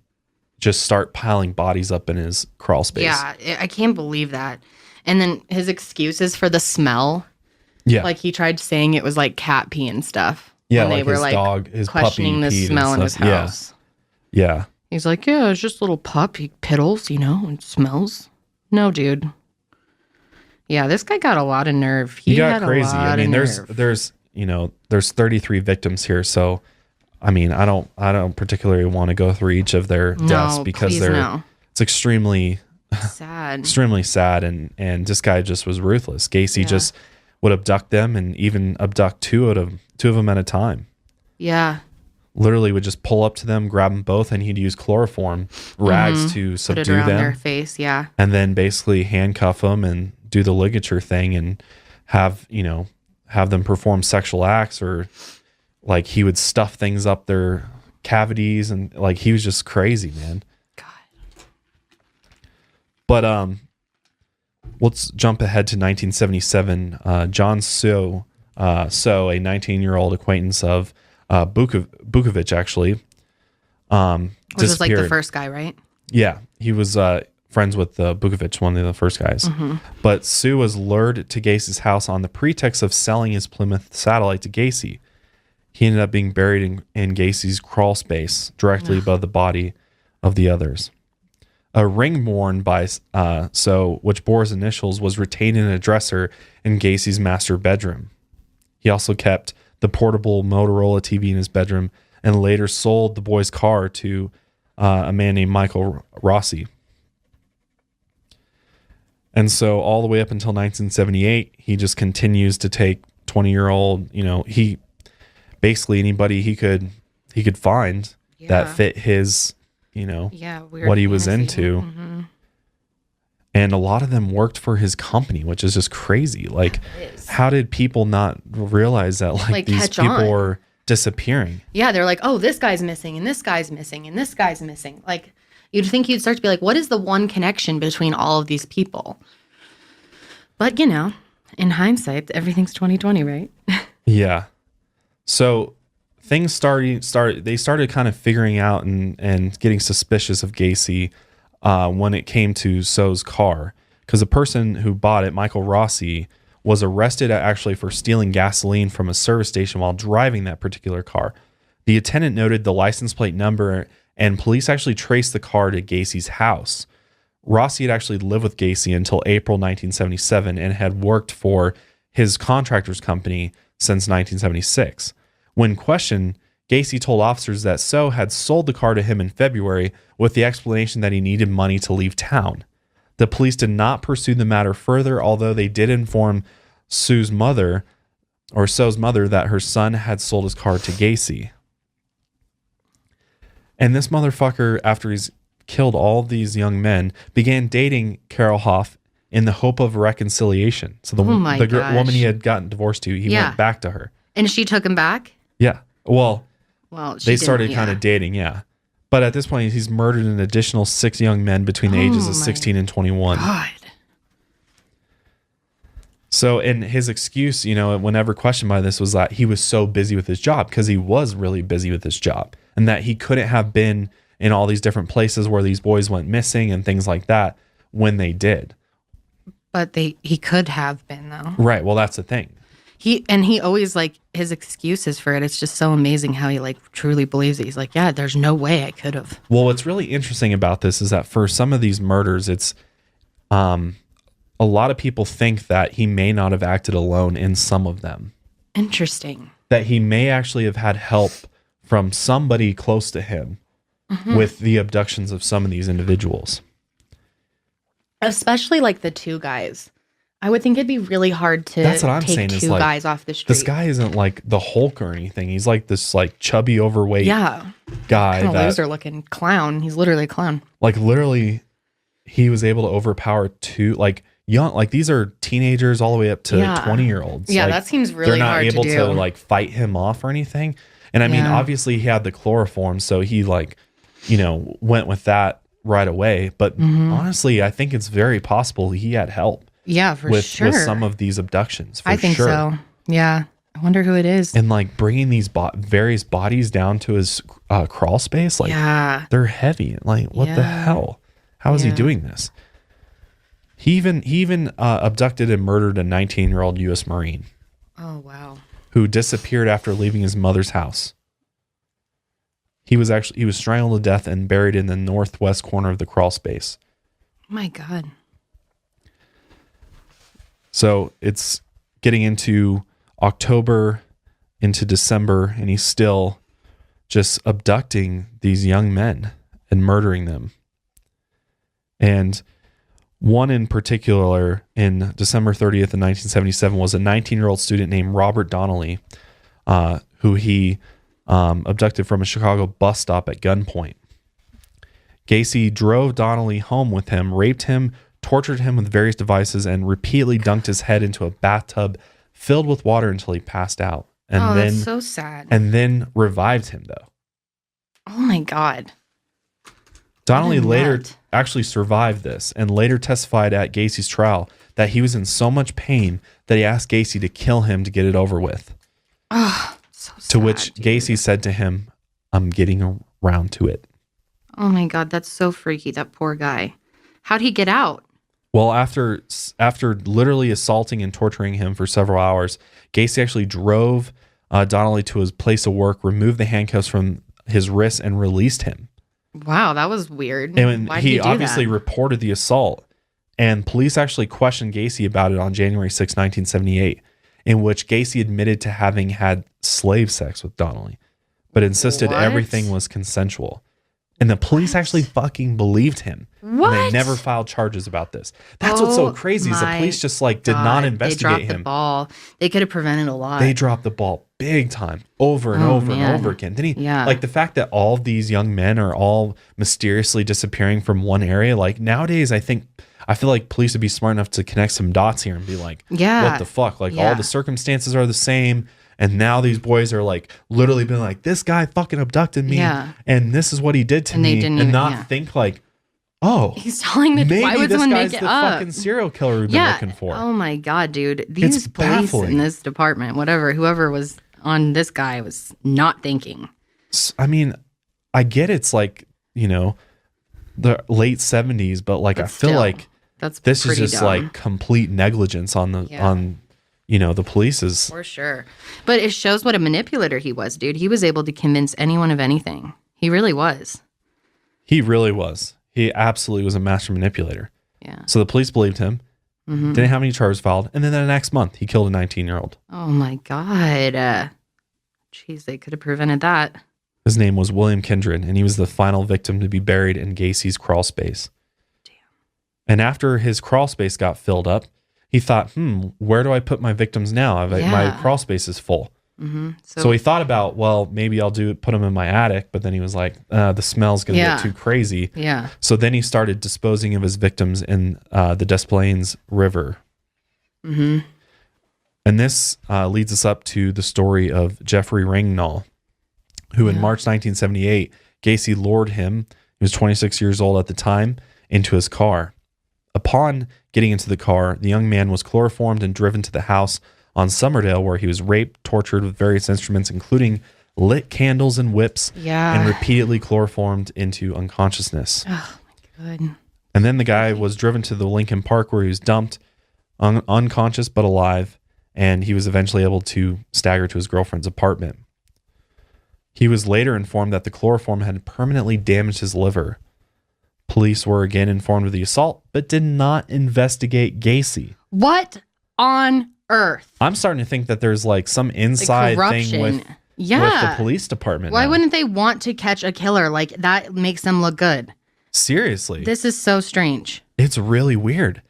just start piling bodies up in his crawl space. Yeah, I can't believe that. And then his excuses for the smell. Yeah. Like he tried saying it was like cat pee and stuff. Yeah, when like they were his like dog, his questioning puppy the smell in his house. Yeah. He's like, yeah, it's just little pup. He piddles, and smells. No, dude. Yeah, this guy got a lot of nerve. He got crazy. I mean, there's 33 victims here, so I mean, I don't particularly want to go through each of their deaths because it's extremely sad. Extremely sad, and this guy just was ruthless. Gacy just would abduct them and even abduct two of them at a time. Yeah. Literally would just pull up to them, grab them both, and he'd use chloroform rags to subdue Put it around them. their face, yeah. And then basically handcuff them and do the ligature thing and have them perform sexual acts, or like he would stuff things up their cavities, and like he was just crazy, man. God. But let's jump ahead to 1977. John So, a 19-year-old acquaintance of Bukovic, actually, Which was like the first guy, right? Yeah, he was friends with Bukovic, one of the first guys. Mm-hmm. But Sue was lured to Gacy's house on the pretext of selling his Plymouth satellite to Gacy. He ended up being buried in Gacy's crawl space directly above the body of the others. A ring worn by So, which bore his initials, was retained in a dresser in Gacy's master bedroom. He also kept the portable Motorola TV in his bedroom and later sold the boy's car to a man named Michael Rossi. And so all the way up until 1978, he just continues to take 20-year-old, he basically anybody he could find that fit his, what he was into. Mm-hmm. And a lot of them worked for his company, which is just crazy. Like, how did people not realize that like these people were disappearing? Yeah, they're like, oh, this guy's missing, and this guy's missing, and this guy's missing. Like, you'd think you'd start to be like, what is the one connection between all of these people? But, in hindsight, everything's 2020, right? Yeah. So things they started kind of figuring out and getting suspicious of Gacy when it came to So's car, because the person who bought it, Michael Rossi, was arrested actually for stealing gasoline from a service station while driving that particular car. The attendant noted the license plate number, and police actually traced the car to Gacy's house. Rossi had actually lived with Gacy until April 1977 and had worked for his contractor's company since 1976. When questioned, Gacy told officers that So had sold the car to him in February with the explanation that he needed money to leave town. The police did not pursue the matter further, although they did inform So's mother that her son had sold his car to Gacy. And this motherfucker, after he's killed all of these young men, began dating Carol Hoff in the hope of reconciliation. So the woman he had gotten divorced to, he went back to her. And she took him back? Yeah. Well, they started yeah. kind of dating, yeah. But at this point, he's murdered an additional 6 young men between the ages of 16 and 21. God. So, and his excuse, you know, whenever questioned by this, was that he was so busy with his job, because he was really busy with his job, and that he couldn't have been in all these different places where these boys went missing and things like that when they did. But he could have been, though. Right. Well, that's the thing. He always, like, his excuses for it. It's just so amazing how he, like, truly believes it. He's like, yeah, there's no way I could have. Well, what's really interesting about this is that for some of these murders, it's a lot of people think that he may not have acted alone in some of them. Interesting. That he may actually have had help from somebody close to him with the abductions of some of these individuals. Especially like the 2 guys. I would think it'd be really hard to take 2 guys off the street. This guy isn't like the Hulk or anything. He's like this like chubby, overweight guy. Kind of loser looking clown. He's literally a clown. Like literally, he was able to overpower 2 like young, like these are teenagers all the way up to 20-year-olds. Yeah, like, that seems really hard to do. They're not able to like fight him off or anything. And I mean, obviously he had the chloroform, so he like, you know, went with that right away. But honestly, I think it's very possible he had help. Yeah, for sure. With some of these abductions. I think so. Yeah. I wonder who it is. And like bringing these various bodies down to his crawl space, like they're heavy. Like what the hell? How is he doing this? He even abducted and murdered a 19-year-old U.S. Marine. Oh, wow. Who disappeared after leaving his mother's house. He was strangled to death and buried in the northwest corner of the crawl space. Oh my God. So it's getting into October, into December, and he's still just abducting these young men and murdering them. And one in particular, in December 30th of 1977, was a 19-year-old student named Robert Donnelly, who he abducted from a Chicago bus stop at gunpoint. Gacy drove Donnelly home with him, raped him, tortured him with various devices, and repeatedly dunked his head into a bathtub filled with water until he passed out. And then, that's so sad. And then revived him, though. Oh my God. Donnelly later actually survived this and later testified at Gacy's trial that he was in so much pain that he asked Gacy to kill him to get it over with. Oh, so sad. To which Gacy said to him, "I'm getting around to it." Oh my God, that's so freaky, that poor guy. How'd he get out? Well, after literally assaulting and torturing him for several hours, Gacy actually drove Donnelly to his place of work, removed the handcuffs from his wrists, and released him. Wow, that was weird. And he obviously reported the assault, and police actually questioned Gacy about it on January 6, 1978, in which Gacy admitted to having had slave sex with Donnelly, but insisted everything was consensual. And the police actually fucking believed him. What? And they never filed charges about this. That's what's so crazy is the police just like did not investigate him. They dropped the ball. They could have prevented a lot. They dropped the ball big time over and over and over again. Then like the fact that all of these young men are all mysteriously disappearing from one area. Like nowadays, I feel like police would be smart enough to connect some dots here and be like, what the fuck? Like all the circumstances are the same. And now these boys are like literally been like, this guy fucking abducted me. And this is what he did to me. And not think like, oh, he's telling the maybe why would this someone guy's make it the up? fucking serial killer we've been looking for. Oh my God, dude. These police in this department, whoever was on this guy was not thinking. I mean, I get it's like, you know, the late 70s, but like I feel like this is just like complete negligence on the you know, the police's. For sure. But it shows what a manipulator he was, dude. He was able to convince anyone of anything. He really was. He really was. He absolutely was a master manipulator. Yeah. So the police believed him. Didn't have any charges filed. And then the next month, he killed a 19-year-old. Oh, my God. Jeez, they could have prevented that. His name was William Kindred, and he was the final victim to be buried in Gacy's crawl space. Damn. And after his crawl space got filled up, he thought, where do I put my victims now? My crawl space is full. So he thought about, well, maybe I'll put them in my attic, but then he was like, the smell's going to get too crazy. Yeah. So then he started disposing of his victims in the Des Plaines River. And this leads us up to the story of Jeffrey Ringnall, who in March 1978, Gacy lured him, he was 26 years old at the time, into his car. Upon getting into the car, the young man was chloroformed and driven to the house on Summerdale, where he was raped, tortured with various instruments, including lit candles and whips, and repeatedly chloroformed into unconsciousness. Oh, my God. And then the guy was driven to the Lincoln Park, where he was dumped, unconscious but alive, and he was eventually able to stagger to his girlfriend's apartment. He was later informed that the chloroform had permanently damaged his liver. Police were again informed of the assault, but did not investigate Gacy. What on earth? I'm starting to think that there's like some inside thing with the police department. Why wouldn't they want to catch a killer? Like, that makes them look good. Seriously. This is so strange. It's really weird.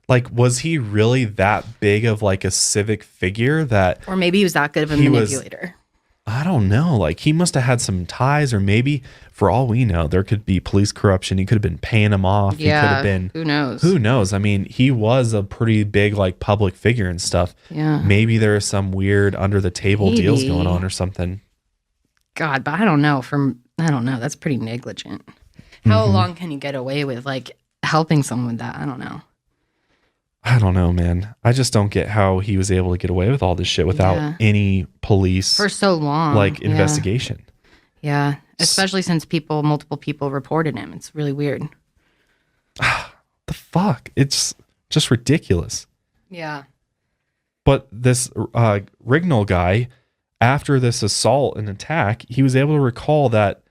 Like, was he really that big of like a civic figure that... Or maybe he was that good of a manipulator. I don't know. Like, he must have had some ties, or maybe, for all we know, there could be police corruption. He could have been paying them off. Yeah, he could have been... Who knows? Who knows? I mean, he was a pretty big, like, public figure and stuff. Yeah. Maybe there are some weird under-the-table deals going on or something. God, but I don't know. I don't know. That's pretty negligent. How long can you get away with, like, helping someone with that? I don't know. I don't know, man. I just don't get how he was able to get away with all this shit without any police for so long, like investigation. Yeah, especially since multiple people reported him. It's really weird. The fuck? It's just ridiculous. Yeah. But this Rignall guy, after this assault and attack, he was able to recall that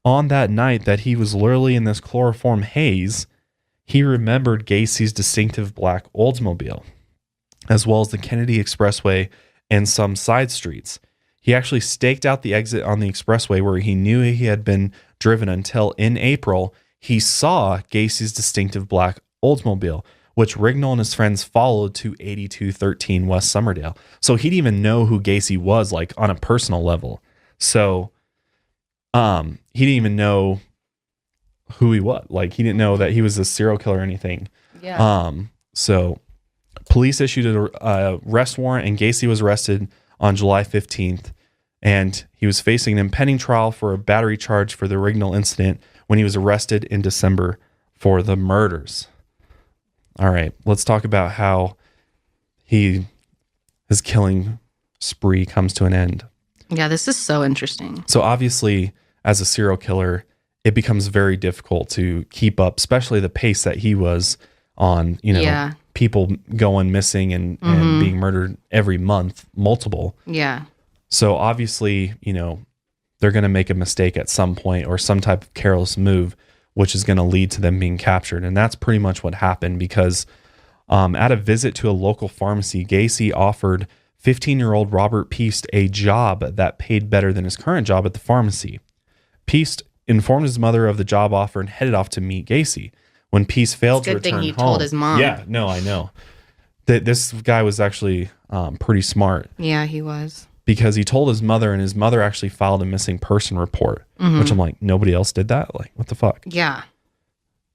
on that night that he was literally in this chloroform haze, he remembered Gacy's distinctive black Oldsmobile, as well as the Kennedy Expressway and some side streets. He actually staked out the exit on the expressway where he knew he had been driven until in April, he saw Gacy's distinctive black Oldsmobile, which Rignall and his friends followed to 8213 West Summerdale. So he didn't even know who Gacy was, like, on a personal level. So he didn't even know who he was. Like, he didn't know that he was a serial killer or anything. Yeah. So police issued an arrest warrant, and Gacy was arrested on July 15th, and he was facing an impending trial for a battery charge for the Rignall incident when he was arrested in December for the murders. All right, let's talk about how his killing spree comes to an end. Yeah, this is so interesting. So obviously, as a serial killer, it becomes very difficult to keep up, especially the pace that he was on, people going missing and being murdered every month, multiple. Yeah. So obviously, they're going to make a mistake at some point or some type of careless move, which is going to lead to them being captured. And that's pretty much what happened because at a visit to a local pharmacy, Gacy offered 15-year-old Robert Piest a job that paid better than his current job at the pharmacy. Piest informed his mother of the job offer and headed off to meet Gacy. When Piest failed to return home... Good thing he told his mom. Yeah, no, I know. This guy was actually pretty smart. Yeah, he was. Because he told his mother, and his mother actually filed a missing person report, which I'm like, nobody else did that? Like, what the fuck? Yeah.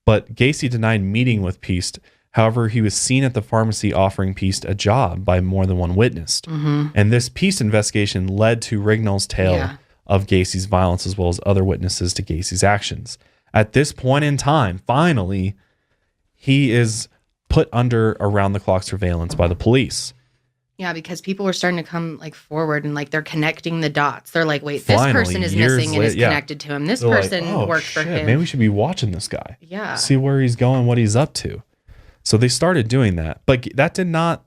But Gacy denied meeting with Piest. However, he was seen at the pharmacy offering Piest a job by more than one witness. And this Piest investigation led to Rignall's tale of Gacy's violence as well as other witnesses to Gacy's actions. At this point in time, finally, he is put under around-the-clock surveillance by the police. Yeah, because people were starting to come forward and they're connecting the dots. They're like, wait, this person is missing and is connected to him. This person worked for him. Maybe we should be watching this guy. Yeah. See where he's going, what he's up to. So they started doing that. But that did not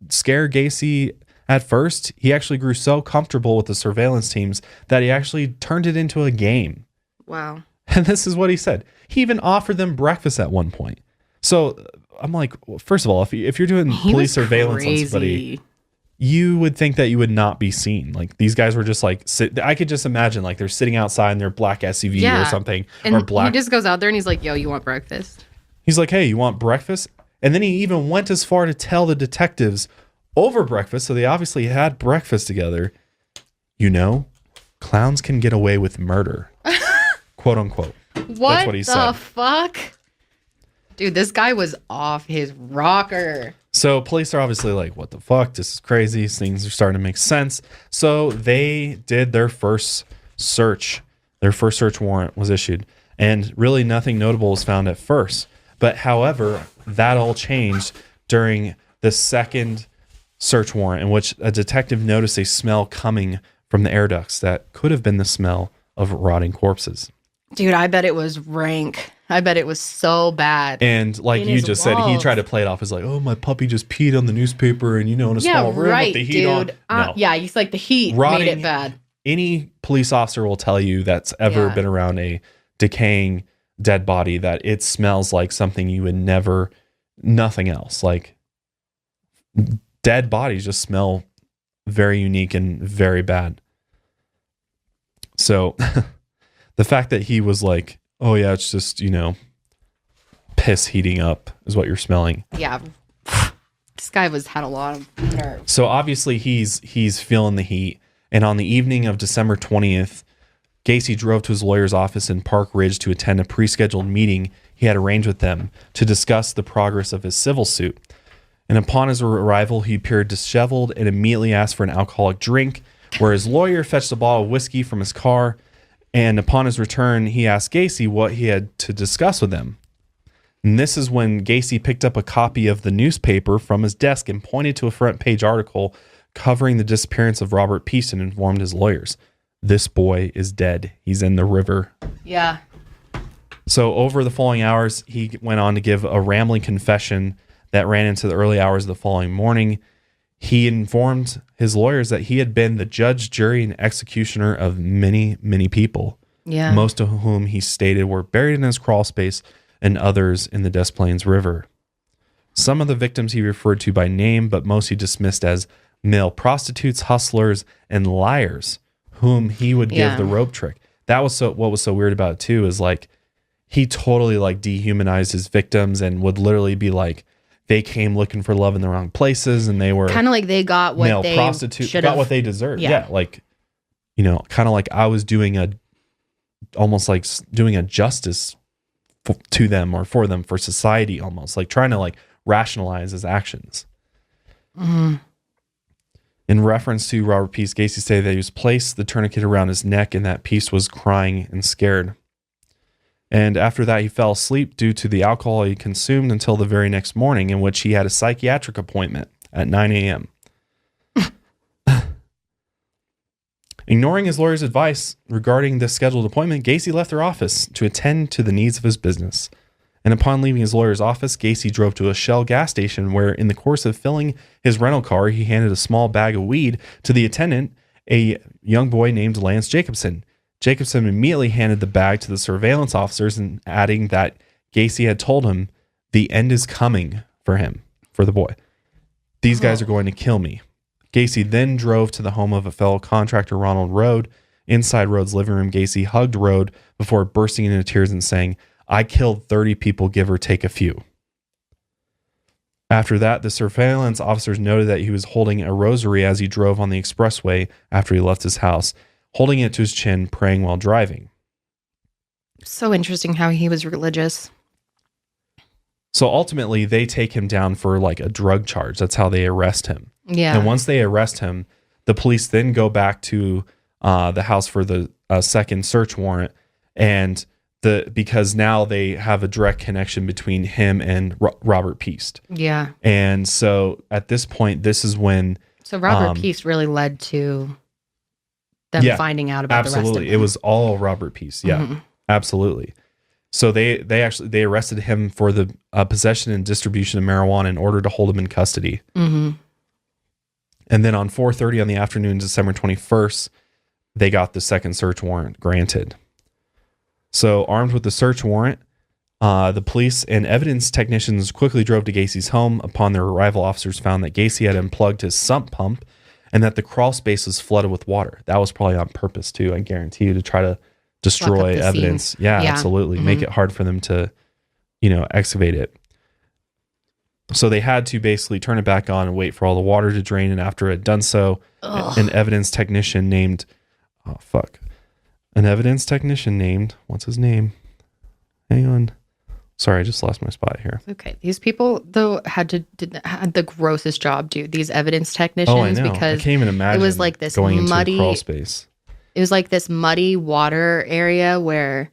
scare Gacy at first. He actually grew so comfortable with the surveillance teams that he actually turned it into a game. Wow. And this is what he said. He even offered them breakfast at one point. So I'm like, well, first of all, if you're doing police surveillance on somebody, you would think that you would not be seen. Like, these guys were just I could just imagine they're sitting outside in their black SUV or something. And or black. He just goes out there and he's like, yo, you want breakfast? He's like, hey, you want breakfast? And then he even went as far to tell the detectives over breakfast. So they obviously had breakfast together. clowns can get away with murder, quote unquote. That's what he said. What the fuck? Dude, this guy was off his rocker. So police are obviously like, what the fuck? This is crazy. These things are starting to make sense. So they did their first search. Their first search warrant was issued. And really nothing notable was found at first. But however, that all changed during the second search warrant, in which a detective noticed a smell coming from the air ducts that could have been the smell of rotting corpses. Dude, I bet it was rank. I bet it was so bad. And like you just said, he tried to play it off as like, oh, my puppy just peed on the newspaper and, in a small room with the heat on. No. Yeah, he's like the heat made it bad. Any police officer will tell you that's ever been around a decaying dead body that it smells like something you would never, nothing else. Like dead bodies just smell very unique and very bad. So the fact that he was like, oh yeah, it's just, piss heating up is what you're smelling. Yeah. This guy had a lot of nerve. So obviously he's feeling the heat. And on the evening of December 20th, Gacy drove to his lawyer's office in Park Ridge to attend a pre-scheduled meeting he had arranged with them to discuss the progress of his civil suit. And upon his arrival, he appeared disheveled and immediately asked for an alcoholic drink, where his lawyer fetched a bottle of whiskey from his car. And upon his return, he asked Gacy what he had to discuss with him. And this is when Gacy picked up a copy of the newspaper from his desk and pointed to a front page article covering the disappearance of Robert Peace and informed his lawyers, this boy is dead. He's in the river. Yeah. So over the following hours, he went on to give a rambling confession that ran into the early hours of the following morning. He informed his lawyers that he had been the judge, jury, and executioner of many, many people. Yeah. Most of whom he stated were buried in his crawl space and others in the Des Plaines River. Some of the victims he referred to by name, but most he dismissed as male prostitutes, hustlers, and liars, whom he would give the rope trick. That was what was so weird about it too, is like he totally like dehumanized his victims and would literally be like, they came looking for love in the wrong places, and they were kind of like they got what male they prostitutes got what they deserved. Yeah, like kind of like I was doing almost like doing a justice to them or for them, for society, almost like trying to like rationalize his actions. Mm-hmm. In reference to Robert Peace, Gacy said that he was placed the tourniquet around his neck and that Peace was crying and scared. And after that, he fell asleep due to the alcohol he consumed until the very next morning, in which he had a psychiatric appointment at 9 a.m. Ignoring his lawyer's advice regarding this scheduled appointment, Gacy left their office to attend to the needs of his business. And upon leaving his lawyer's office, Gacy drove to a Shell gas station where, in the course of filling his rental car, he handed a small bag of weed to the attendant, a young boy named Lance Jacobson. Jacobson immediately handed the bag to the surveillance officers, and adding that Gacy had told him, the end is coming for him, for the boy. These guys are going to kill me. Gacy then drove to the home of a fellow contractor, Ronald Rode. Inside Rode's living room, Gacy hugged Rode before bursting into tears and saying, I killed 30 people, give or take a few. After that, the surveillance officers noted that he was holding a rosary as he drove on the expressway after he left his house, holding it to his chin, praying while driving. So interesting how he was religious. So ultimately, they take him down for like a drug charge. That's how they arrest him. Yeah. And once they arrest him, the police then go back to the house for the second search warrant, and because now they have a direct connection between him and Robert Peace. Yeah. And so at this point, this is when... So Robert Peace really led to them finding out about the rest of absolutely. him. It was all Robert Peace. Yeah, absolutely. So they arrested him for the possession and distribution of marijuana in order to hold him in custody. Mm-hmm. And then on 4:30 on the afternoon, December 21st, they got the second search warrant granted. So armed with the search warrant, the police and evidence technicians quickly drove to Gacy's home. Upon their arrival, officers found that Gacy had unplugged his sump pump and that the crawl space was flooded with water. That was probably on purpose too, I guarantee you, to try to destroy evidence. Scene. Yeah, absolutely. Make it hard for them to, excavate it. So they had to basically turn it back on and wait for all the water to drain. And after it had done so, an evidence technician named, what's his name? Hang on. Sorry, I just lost my spot here. Okay. These people, though, had the grossest job, dude. These evidence technicians. Oh, I know. Because I can't even imagine it was like this going muddy into a crawl space. It was like this muddy water area where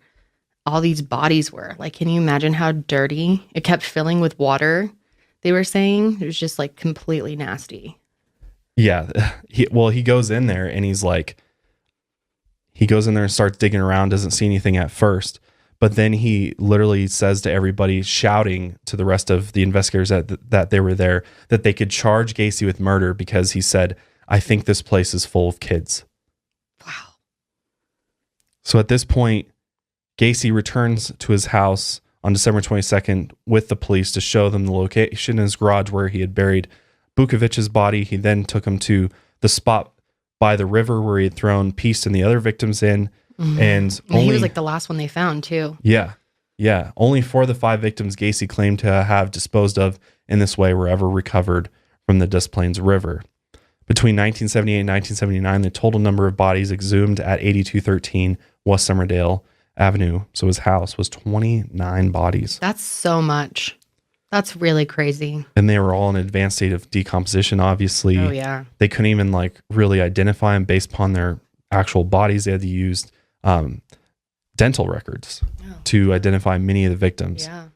all these bodies were. Like, can you imagine how dirty? It kept filling with water, they were saying. It was just like completely nasty. Yeah. He goes in there and he goes in there and starts digging around, doesn't see anything at first. But then he literally says to everybody, shouting to the rest of the investigators that they were there, that they could charge Gacy with murder because he said, "I think this place is full of kids." Wow. So at this point, Gacy returns to his house on December 22nd with the police to show them the location in his garage where he had buried Bukovic's body. He then took him to the spot by the river where he had thrown Peace and the other victims in. Mm-hmm. And he was like the last one they found too. Yeah. Yeah. Only 4 of the 5 victims Gacy claimed to have disposed of in this way were ever recovered from the Des Plaines River. Between 1978 and 1979, the total number of bodies exhumed at 8213 West Summerdale Avenue, so his house, was 29 bodies. That's so much. That's really crazy. And they were all in an advanced state of decomposition, obviously. Oh, yeah. They couldn't even really identify them based upon their actual bodies. They had to use dental records to identify many of the victims. Yeah.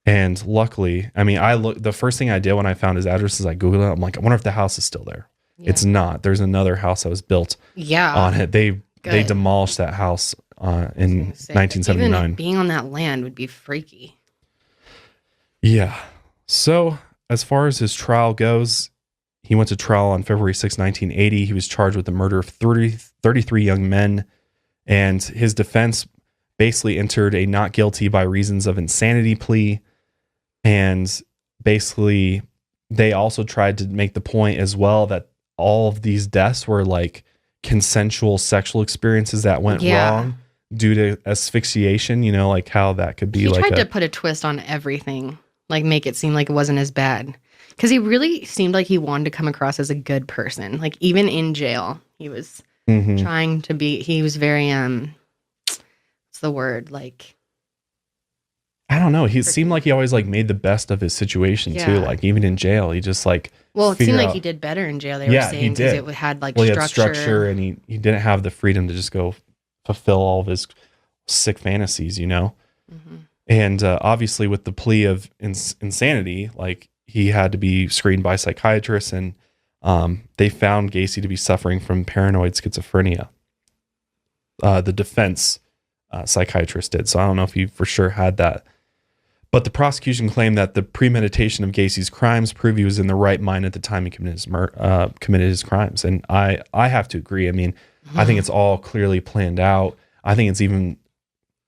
And luckily, I mean, the first thing I did when I found his address is I Googled it. I'm like, I wonder if the house is still there. Yeah. It's not. There's another house that was built on it. They demolished that house in 1979. Even being on that land would be freaky. Yeah. So as far as his trial goes, he went to trial on February 6, 1980. He was charged with the murder of 33 young men. And his defense basically entered a not guilty by reasons of insanity plea. And basically, they also tried to make the point as well that all of these deaths were like consensual sexual experiences that went wrong due to asphyxiation, like how that could be. He tried to put a twist on everything, like make it seem like it wasn't as bad. Because he really seemed like he wanted to come across as a good person. Like even in jail, he was trying to be, he was very, what's the word? Like, I don't know. He seemed like he always made the best of his situation too. Like even in jail, he just it seemed like he did better in jail. They were saying because it had he had structure and he didn't have the freedom to just go fulfill all of his sick fantasies, And obviously with the plea of insanity, he had to be screened by psychiatrists, and they found Gacy to be suffering from paranoid schizophrenia. The defense psychiatrist did. So I don't know if he for sure had that. But the prosecution claimed that the premeditation of Gacy's crimes proved he was in the right mind at the time he committed his crimes. And I have to agree. I mean, I think it's all clearly planned out. I think it's even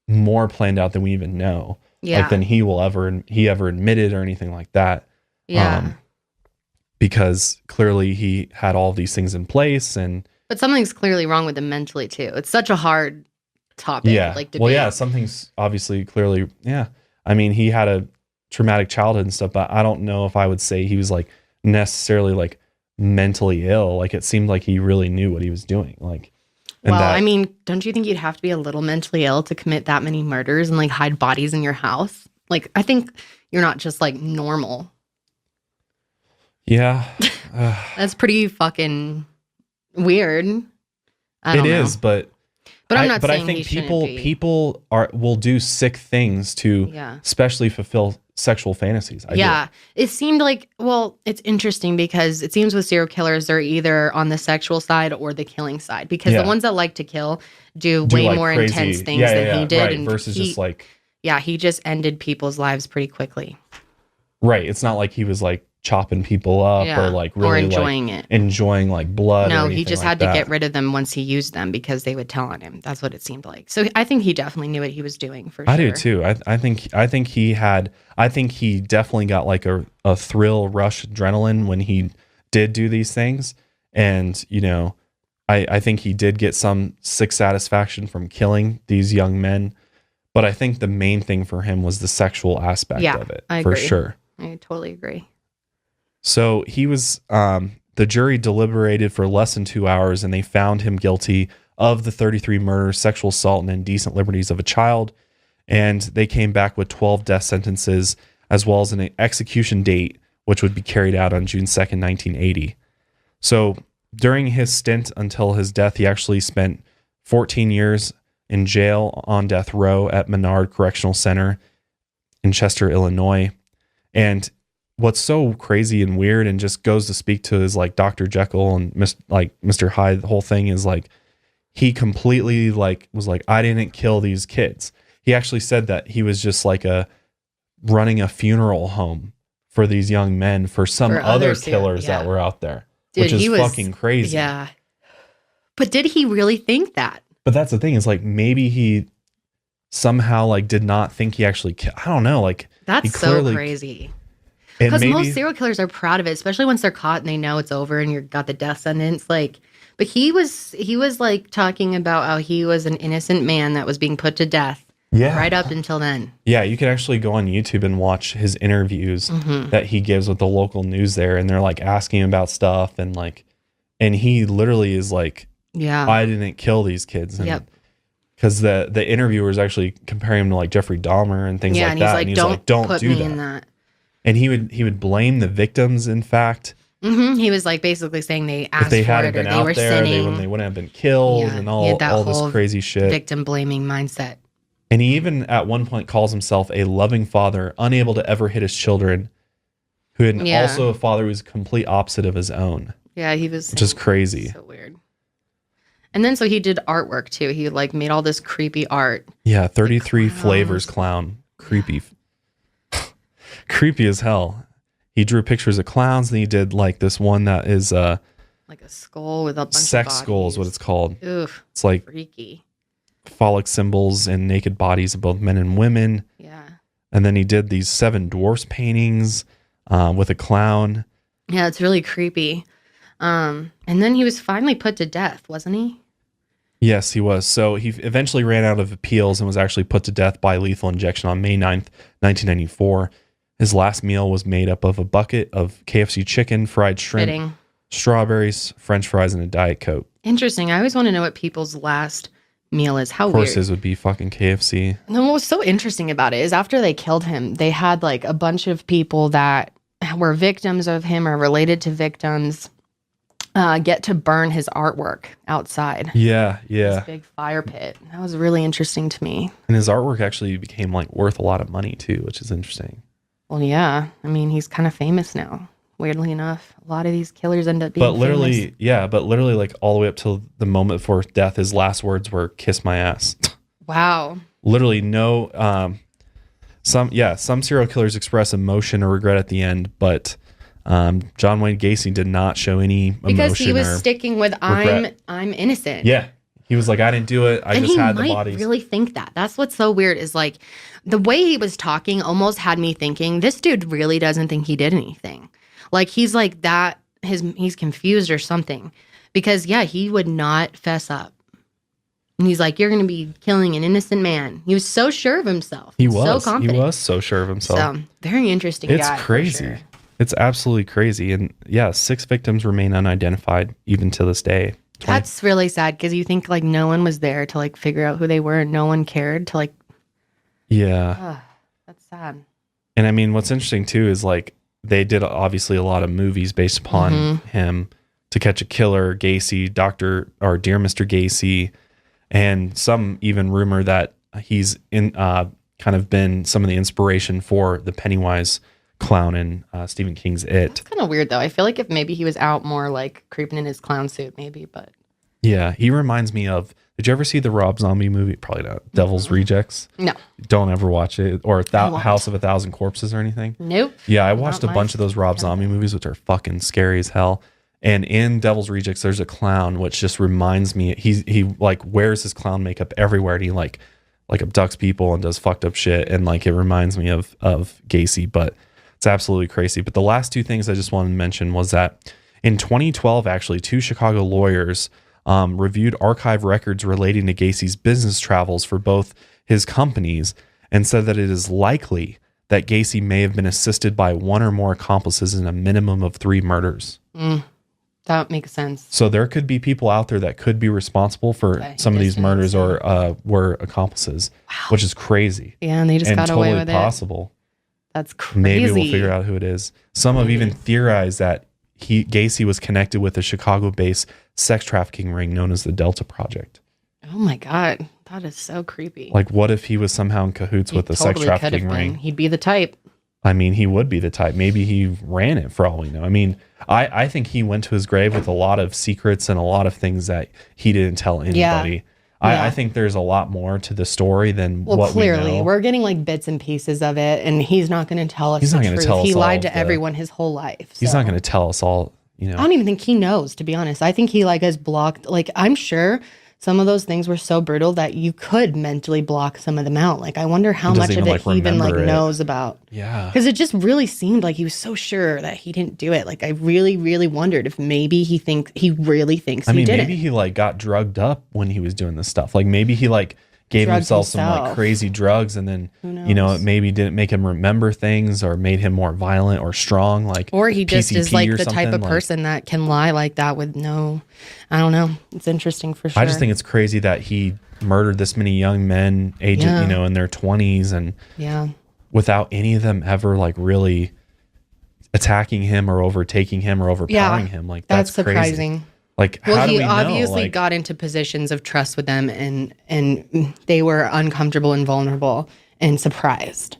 more planned out than we even know. Yeah. Than he ever admitted or anything like that. Yeah. Because clearly he had all these things in place, but something's clearly wrong with him mentally too. It's such a hard topic. Yeah. Debate. Something's obviously clearly. Yeah. I mean, he had a traumatic childhood and stuff, but I don't know if I would say he was necessarily mentally ill. It seemed like he really knew what he was doing. I mean, don't you think you'd have to be a little mentally ill to commit that many murders and hide bodies in your house? I think you're not just normal. Yeah. That's pretty fucking weird. I don't know. But I'm not saying I think people will do sick things to especially fulfill sexual fantasies. It seemed it's interesting because it seems with serial killers, they're either on the sexual side or the killing side, because the ones that like to kill do way more crazy, intense things than he did. Right, and versus he just ended people's lives pretty quickly. Right. It's not like he was chopping people up or really or enjoying it. Enjoying blood. No, he just had to get rid of them once he used them because they would tell on him. That's what it seemed like. So I think he definitely knew what he was doing for sure. I do too. I think he definitely got a thrill rush adrenaline when he did do these things. And, I think he did get some sick satisfaction from killing these young men. But I think the main thing for him was the sexual aspect of it. I for agree. sure. I totally agree. So he was, the jury deliberated for less than 2 hours, and they found him guilty of the 33 murders, sexual assault, and indecent liberties of a child. And they came back with 12 death sentences, as well as an execution date, which would be carried out on June 2nd, 1980. So during his stint until his death, he actually spent 14 years in jail on death row at Menard Correctional Center in Chester, Illinois. And what's so crazy and weird and just goes to speak to is like Dr. Jekyll and Mr. Hyde, the whole thing is like, he completely like was like, I didn't kill these kids. He actually said that he was just like running a funeral home for these young men for some other killers that were out there. Dude, which is fucking crazy. Yeah. But did he really think that? But that's the thing is like, maybe he somehow like did not think he actually killed. I don't know. Like that's so crazy. Because most serial killers are proud of it, especially once they're caught and they know it's over and you've got the death sentence. Like, but he was like talking about how he was an innocent man that was being put to death. Yeah. Right up until then. Yeah, you can actually go on YouTube and watch his interviews that he gives with the local news there, and they're like asking him about stuff and he literally is like, yeah, I didn't kill these kids. And because the interviewers actually comparing him to like Jeffrey Dahmer and things like that. And he's like, don't put me in that. And he would blame the victims, in fact. He was like basically saying they asked for it or they were sinning. They wouldn't have been killed and all this crazy shit. Victim blaming mindset. And he even at one point calls himself a loving father, unable to ever hit his children, who had also a father who was complete opposite of his own. Yeah, he was. Which is crazy. So weird. And then so he did artwork too. He like made all this creepy art. Yeah, 33 flavors clown. Creepy. Creepy as hell. He drew pictures of clowns, and he did like this one that is like a skull with a bunch of sex skull is what it's called. Oof. It's like freaky. Phallic symbols and naked bodies of both men and women. Yeah. And then he did these 7 dwarfs paintings with a clown. Yeah, it's really creepy. And then he was finally put to death, wasn't he? Yes, he was. So he eventually ran out of appeals and was actually put to death by lethal injection on May 9th, 1994. His last meal was made up of a bucket of KFC chicken, fried shrimp, strawberries, French fries, and a Diet Coke. Interesting. I always want to know what people's last meal is. How weird. Of course his would be fucking KFC. No, what was so interesting about it is after they killed him, they had like a bunch of people that were victims of him or related to victims get to burn his artwork outside. Yeah. This big fire pit. That was really interesting to me. And his artwork actually became like worth a lot of money too, which is interesting. Well, yeah. I mean, he's kind of famous now. Weirdly enough, a lot of these killers end up being famous. But literally like all the way up till the moment before death, his last words were "kiss my ass." Wow. Literally no, some serial killers express emotion or regret at the end, but John Wayne Gacy did not show any emotion because he was sticking with regret. I'm innocent. Yeah. He was like, I didn't do it. I just had the bodies. And he might really think that. That's what's so weird is like the way he was talking almost had me thinking this dude really doesn't think he did anything. Like he's like that. He's confused or something because he would not fess up. And he's like, you're going to be killing an innocent man. He was so sure of himself. He was so confident. He was so sure of himself. So very interesting. It's crazy. Sure. It's absolutely crazy. And 6 victims remain unidentified even to this day. That's really sad because you think like no one was there to like figure out who they were and no one cared to like. Yeah. That's sad. And I mean, what's interesting too is like they did obviously a lot of movies based upon him. To Catch a Killer, Gacy, Dear Mr. Gacy, and some even rumor that he's in kind of been some of the inspiration for the Pennywise clown in Stephen King's It. It's kind of weird though. I feel like if maybe he was out more like creeping in his clown suit, maybe, but yeah, he reminds me of. Did you ever see the Rob Zombie movie? Probably not. Devil's Rejects. No. Don't ever watch it. Or House of a Thousand Corpses or anything. Nope. Yeah, I watched a bunch of those Rob Zombie movies, which are fucking scary as hell. And in Devil's Rejects, there's a clown, which just reminds me. He like wears his clown makeup everywhere, and he like abducts people and does fucked up shit. And like it reminds me of Gacy, but it's absolutely crazy. But the last 2 things I just wanted to mention was that in 2012, actually, 2 Chicago lawyers reviewed archive records relating to Gacy's business travels for both his companies and said that it is likely that Gacy may have been assisted by one or more accomplices in a minimum of 3 murders. That makes sense. So there could be people out there that could be responsible for some of these murders or were accomplices, which is crazy. Yeah, and they just got away with possible. That's crazy. Maybe we'll figure out who it is. Some have even theorized that Gacy was connected with a Chicago-based sex trafficking ring known as the Delta Project. Oh my God. That is so creepy. Like, what if he was somehow in cahoots with the sex trafficking ring? He'd be the type. I mean, he would be the type. Maybe he ran it for all we know. I mean, I think he went to his grave with a lot of secrets and a lot of things that he didn't tell anybody. I think there's a lot more to the story than what clearly, we know. We're getting like bits and pieces of it, and he's not going to tell us the truth. He lied to everyone his whole life. He's not going to tell us all, you know. I don't even think he knows, to be honest. I think he like has blocked, like I'm sure some of those things were so brutal that you could mentally block some of them out. Like, I wonder how much of it he even like knows about. Yeah. Because it just really seemed like he was so sure that he didn't do it. Like, I really, really wondered if maybe he really thinks he did it. Maybe he like got drugged up when he was doing this stuff. Like maybe he like gave himself some like crazy drugs, and then you know it maybe didn't make him remember things or made him more violent or strong, like, or he just PCP is like the type of person that can lie like that with no, I don't know. It's interesting for sure. I just think it's crazy that he murdered this many young men, you know, in their 20s, and without any of them ever like really attacking him or overtaking him or overpowering him. Like that's surprising. Crazy. Like, how do we know? He obviously got into positions of trust with them, and they were uncomfortable and vulnerable and surprised.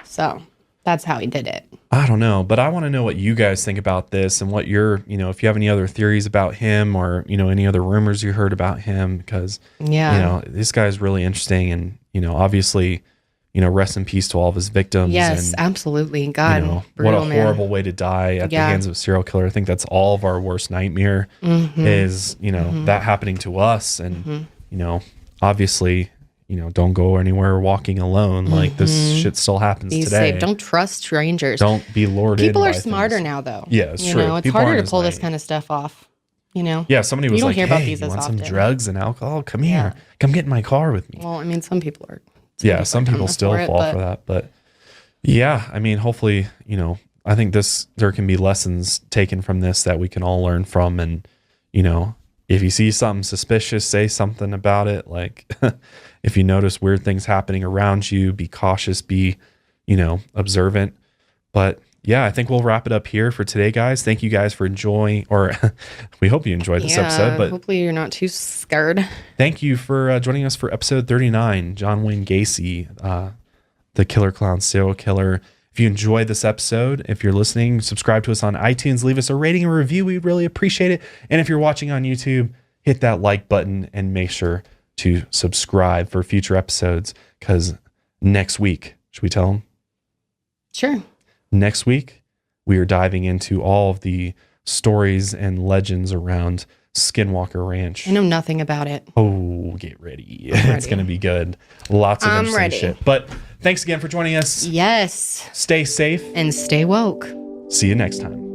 So that's how he did it. I don't know, but I want to know what you guys think about this and what your, you know, if you have any other theories about him or, you know, any other rumors you heard about him, because, you know, this guy's really interesting, and, you know, obviously, you know, rest in peace to all of his victims. Yes, and, absolutely. God, you know, brutal, what a horrible way to die at the hands of a serial killer. I think that's all of our worst nightmare is, you know, that happening to us. And, you know, obviously, you know, don't go anywhere walking alone. Like, this shit still happens Be today. safe. Don't trust strangers. Don't be lured in. People are smarter now, though. Yeah, it's true. Know, it's People harder to pull this kind of stuff off. You know? Yeah, somebody was like, hear hey, about these you want often. some drugs and alcohol? Come here. Come get in my car with me. Well, I mean, some people are. Some people still fall for that. But yeah, I mean, hopefully, you know, I think there can be lessons taken from this that we can all learn from. And, you know, if you see something suspicious, say something about it. Like, if you notice weird things happening around you, be cautious, be, you know, observant. But yeah, I think we'll wrap it up here for today, guys. Thank you guys for enjoying, or we hope you enjoyed this episode. But hopefully you're not too scared. Thank you for joining us for episode 39, John Wayne Gacy, the killer clown serial killer. If you enjoyed this episode, if you're listening, subscribe to us on iTunes, leave us a rating and review. We'd really appreciate it. And if you're watching on YouTube, hit that like button and make sure to subscribe for future episodes, because next week, should we tell them? Sure. Next week, we are diving into all of the stories and legends around Skinwalker Ranch. I know nothing about it. Oh, get ready. It's going to be good. Lots of interesting shit. But thanks again for joining us. Yes. Stay safe. And stay woke. See you next time.